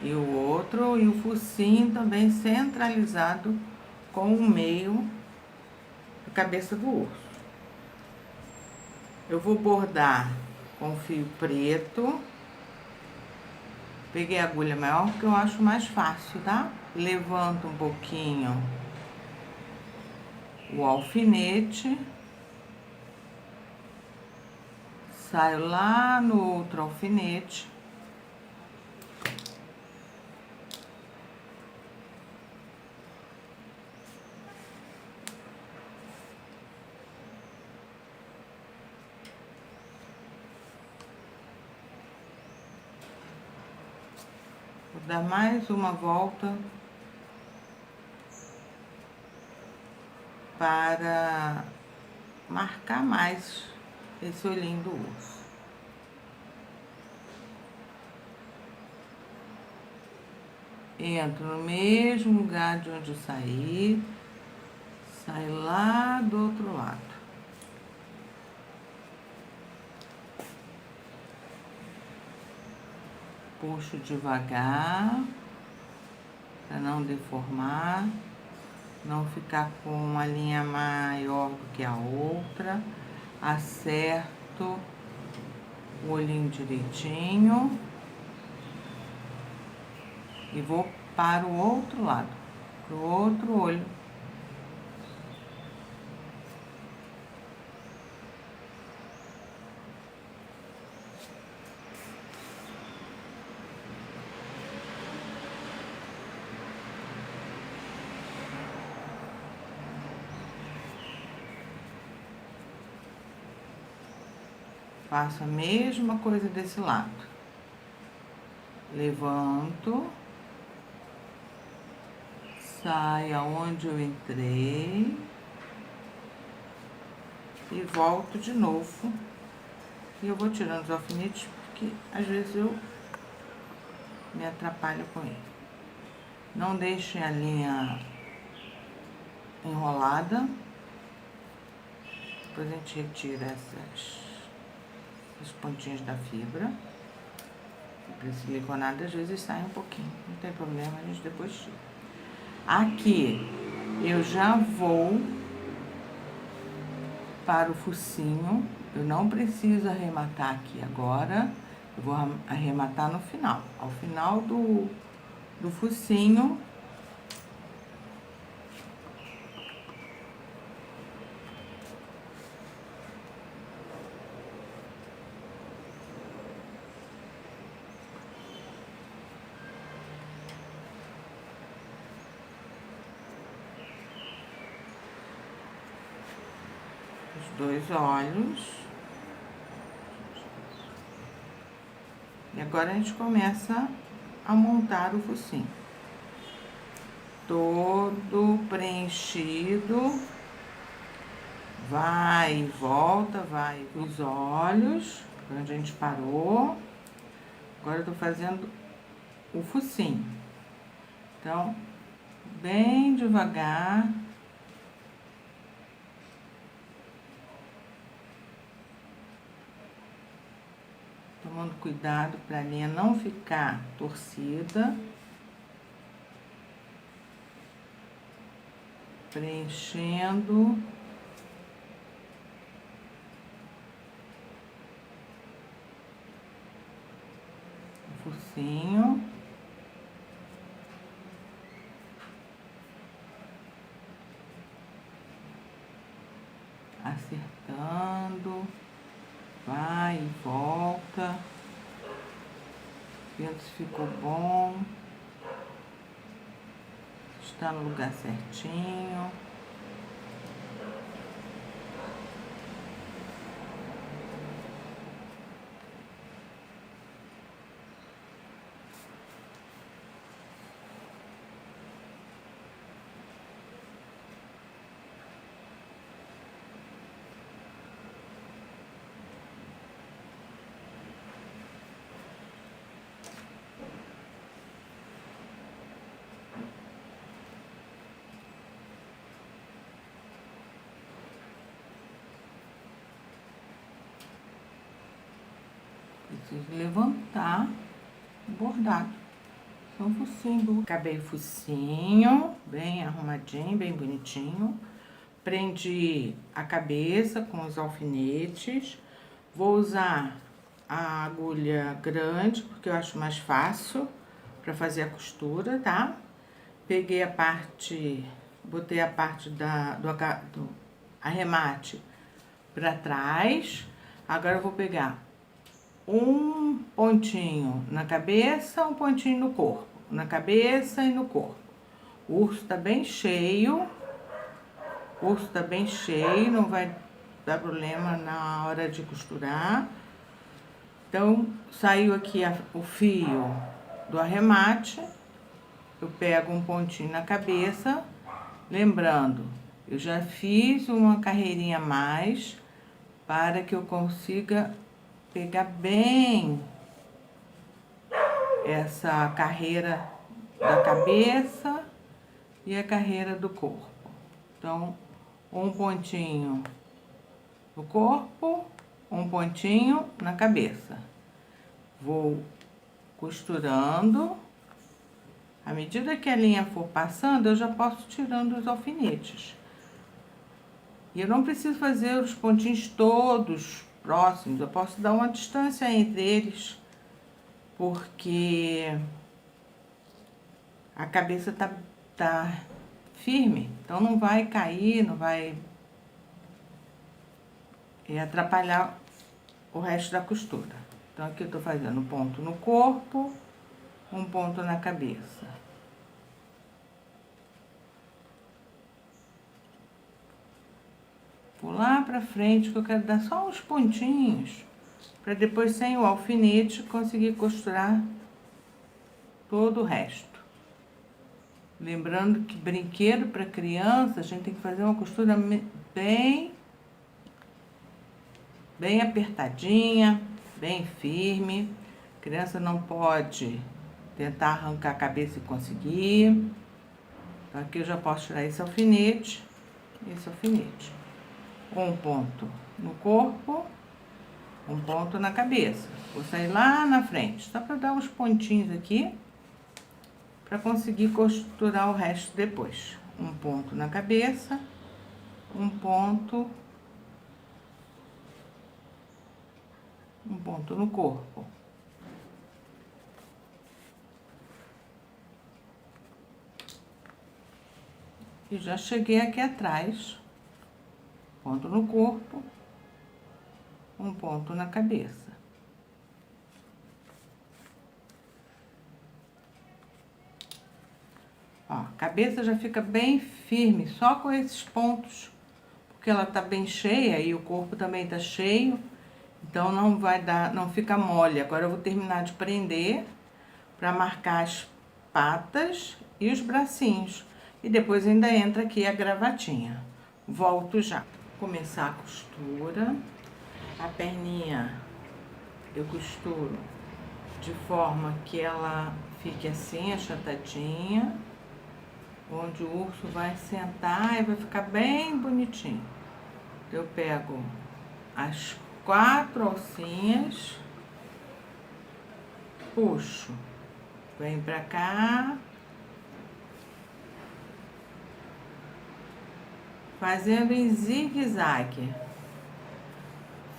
e o outro, e o focinho também centralizado com o meio da cabeça do urso. Eu vou bordar com fio preto. Peguei a agulha maior porque eu acho mais fácil, tá? Levanto um pouquinho o alfinete, saio lá no outro alfinete, vou dar mais uma volta para marcar mais esse olhinho do urso. Entro no mesmo lugar de onde eu saí, saio lá do outro lado. Puxo devagar, para não deformar, não ficar com uma linha maior do que a outra. Acerto o olhinho direitinho e vou para o outro lado, para o outro olho. Faço a mesma coisa desse lado. Levanto, saio aonde eu entrei e volto de novo. E eu vou tirando os alfinetes porque às vezes eu me atrapalho com ele. Não deixem a linha enrolada. Depois a gente retira os pontinhos da fibra. Para siliconado às vezes sai um pouquinho, não tem problema, a gente depois tira. Aqui eu já vou para o focinho. Eu não preciso arrematar aqui agora, eu vou arrematar no final. Ao final do focinho, os 2 olhos. E agora a gente começa a montar o focinho. Todo preenchido. Vai e volta, vai os olhos, onde a gente parou. Agora eu tô fazendo o focinho. Então, bem devagar. Tomando cuidado para a linha não ficar torcida. Preenchendo. O focinho. Acertando. Vai e volta. Vendo se ficou bom. Está no lugar certinho. Preciso levantar o bordado. Então, focinho. Acabei o focinho, bem arrumadinho, bem bonitinho. Prendi a cabeça com os alfinetes. Vou usar a agulha grande, porque eu acho mais fácil para fazer a costura, tá? Peguei a parte, botei a parte do arremate para trás. Agora eu vou pegar um pontinho na cabeça, um pontinho no corpo. Na cabeça e no corpo. O urso tá bem cheio. O urso tá bem cheio, não vai dar problema na hora de costurar. Então, saiu aqui o fio do arremate. Eu pego um pontinho na cabeça. Lembrando, eu já fiz uma carreirinha a mais para que eu consiga pegar bem essa carreira da cabeça e a carreira do corpo. Então, um pontinho no corpo, um pontinho na cabeça. Vou costurando. À medida que a linha for passando, eu já posso tirando os alfinetes. E eu não preciso fazer os pontinhos todos próximos, eu posso dar uma distância entre eles, porque a cabeça tá firme, então não vai cair, não vai atrapalhar o resto da costura. Então, aqui eu tô fazendo um ponto no corpo, um ponto na cabeça. Vou lá pra frente, que eu quero dar só uns pontinhos, para depois, sem o alfinete, conseguir costurar todo o resto. Lembrando que brinquedo para criança, a gente tem que fazer uma costura bem apertadinha, bem firme. A criança não pode tentar arrancar a cabeça e conseguir. Então, aqui eu já posso tirar esse alfinete e esse alfinete. Um ponto no corpo, um ponto na cabeça. Vou sair lá na frente, só para dar uns pontinhos aqui, para conseguir costurar o resto depois. Um ponto na cabeça, um ponto um ponto no corpo. E já cheguei aqui atrás, ponto no corpo, um ponto na cabeça. Ó, a cabeça já fica bem firme, só com esses pontos, porque ela tá bem cheia e o corpo também tá cheio, então não vai dar, não fica mole. Agora eu vou terminar de prender para marcar as patas e os bracinhos. E depois ainda entra aqui a gravatinha. Volto já. Começar a costura. A perninha eu costuro de forma que ela fique assim, achatadinha, onde o urso vai sentar e vai ficar bem bonitinho. Eu pego as 4 alcinhas, puxo, vem pra cá, fazendo em zigue-zague,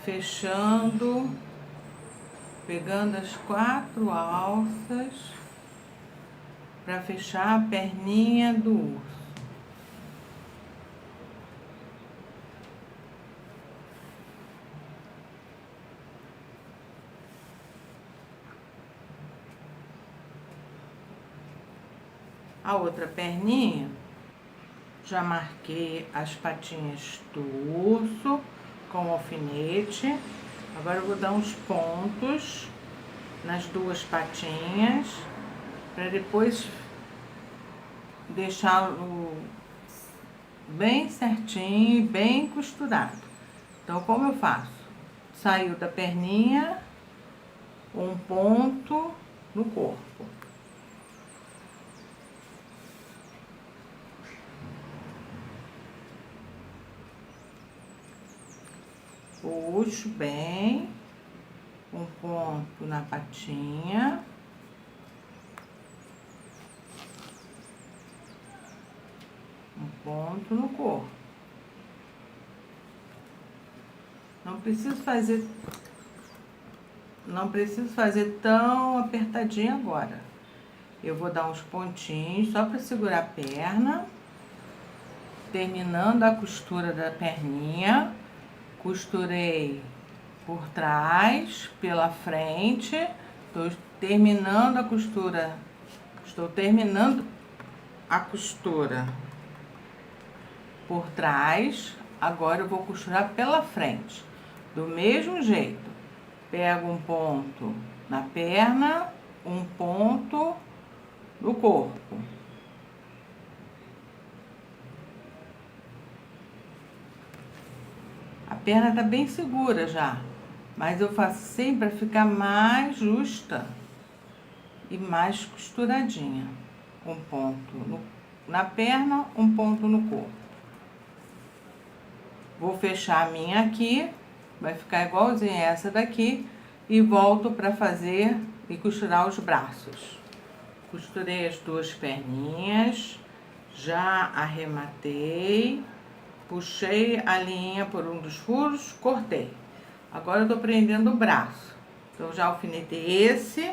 fechando, pegando as 4 alças para fechar a perninha do urso. A outra perninha, já marquei as patinhas do urso com alfinete. Agora eu vou dar uns pontos nas 2 patinhas, para depois deixá-lo bem certinho e bem costurado. Então, como eu faço? Saiu da perninha, um ponto no corpo. Puxo bem, um ponto na patinha. Um ponto no corpo. Não preciso fazer tão apertadinho agora. Eu vou dar uns pontinhos só para segurar a perna, terminando a costura da perninha. Costurei por trás, pela frente, estou terminando a costura por trás. Agora eu vou costurar pela frente, do mesmo jeito. Pego um ponto na perna, um ponto no corpo. A perna tá bem segura já, mas eu faço sempre para ficar mais justa e mais costuradinha. Um ponto na perna, um ponto no corpo. Vou fechar a minha aqui, vai ficar igualzinha essa daqui, e volto para fazer e costurar os braços. Costurei as 2 perninhas, já arrematei, puxei a linha por um dos furos, cortei. Agora eu tô prendendo o braço. Então já alfinetei esse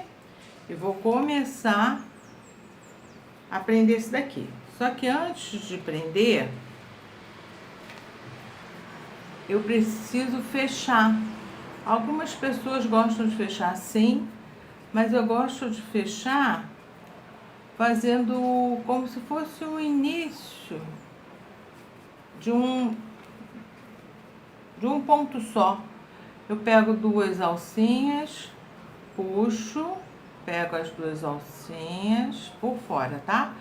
e vou começar a prender esse daqui. Só que antes de prender, eu preciso fechar. Algumas pessoas gostam de fechar assim, mas eu gosto de fechar fazendo como se fosse o início de um ponto só. Eu pego 2 alcinhas, puxo, pego as 2 alcinhas por fora, tá?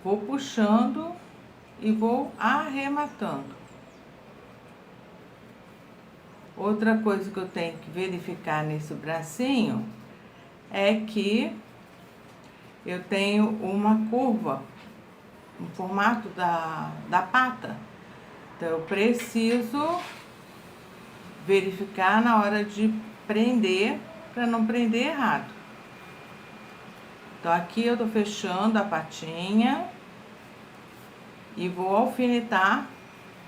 Vou puxando e vou arrematando. Outra coisa que eu tenho que verificar nesse bracinho é que eu tenho uma curva no formato da pata. Então, eu preciso verificar na hora de prender, para não prender errado. Então, aqui eu tô fechando a patinha e vou alfinetar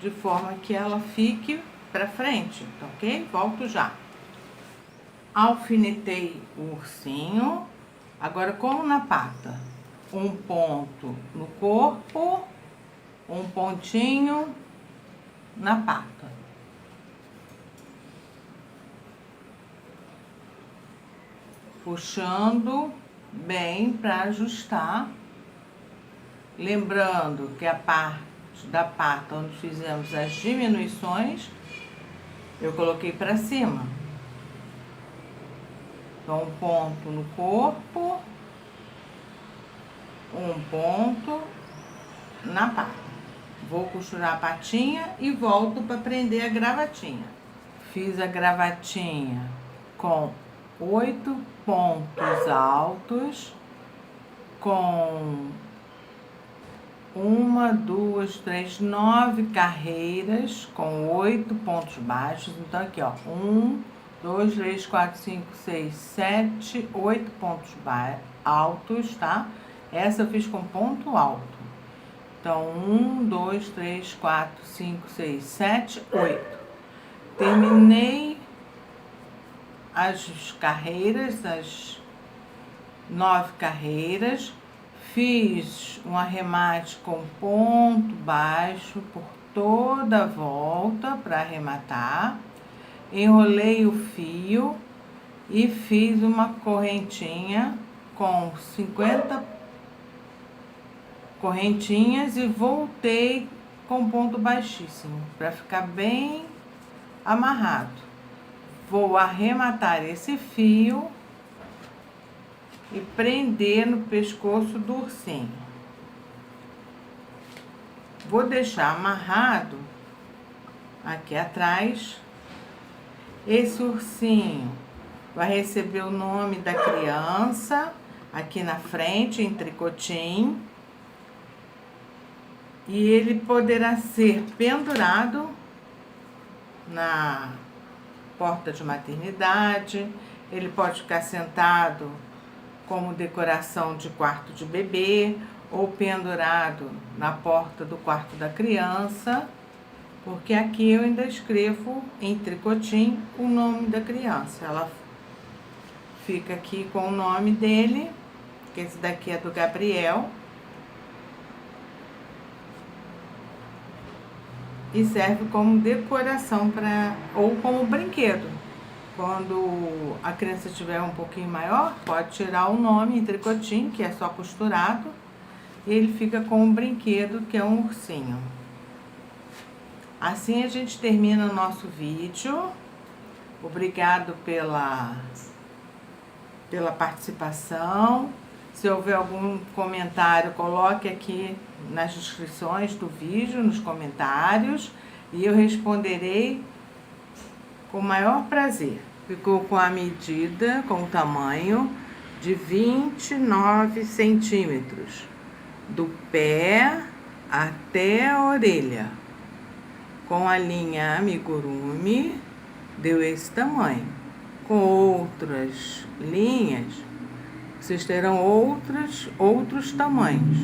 de forma que ela fique para frente, tá ok? Volto já. alfinetei o ursinho. Agora, como na pata, um ponto no corpo, um pontinho na pata. Puxando bem para ajustar. Lembrando que a parte da pata onde fizemos as diminuições, eu coloquei para cima. Então, um ponto no corpo, um ponto na pata. Vou costurar a patinha e volto para prender a gravatinha. Fiz a gravatinha com 8 pontos altos, com 1, 2, 3, 9 carreiras, com 8 pontos baixos. Então, aqui, ó, 1, 2, 3, 4, 5, 6, 7, 8 pontos altos, tá? Essa eu fiz com ponto alto. Então, 1, 2, 3, 4, 5, 6, 7, 8. Terminei as carreiras, as 9 carreiras. Fiz um arremate com ponto baixo por toda a volta para arrematar. Enrolei o fio e fiz uma correntinha com 50 correntinhas e voltei com ponto baixíssimo para ficar bem amarrado. Vou arrematar esse fio e prender no pescoço do ursinho. Vou deixar amarrado aqui atrás. Esse ursinho vai receber o nome da criança aqui na frente, em tricotinho. E ele poderá ser pendurado na porta de maternidade. Ele pode ficar sentado como decoração de quarto de bebê ou pendurado na porta do quarto da criança. Porque aqui eu ainda escrevo em tricotinho o nome da criança. Ela fica aqui com o nome dele, que esse daqui é do Gabriel. E serve como decoração ou como brinquedo. Quando a criança estiver um pouquinho maior, pode tirar o nome em tricotinho, que é só costurado, e ele fica com um brinquedo, que é um ursinho. Assim a gente termina o nosso vídeo. Obrigado pela participação. Se houver algum comentário, coloque aqui nas descrições do vídeo, nos comentários, e eu responderei com o maior prazer. Ficou com a medida, com o tamanho de 29 centímetros, do pé até a orelha. Com a linha amigurumi, deu esse tamanho. Com outras linhas, vocês terão outros tamanhos.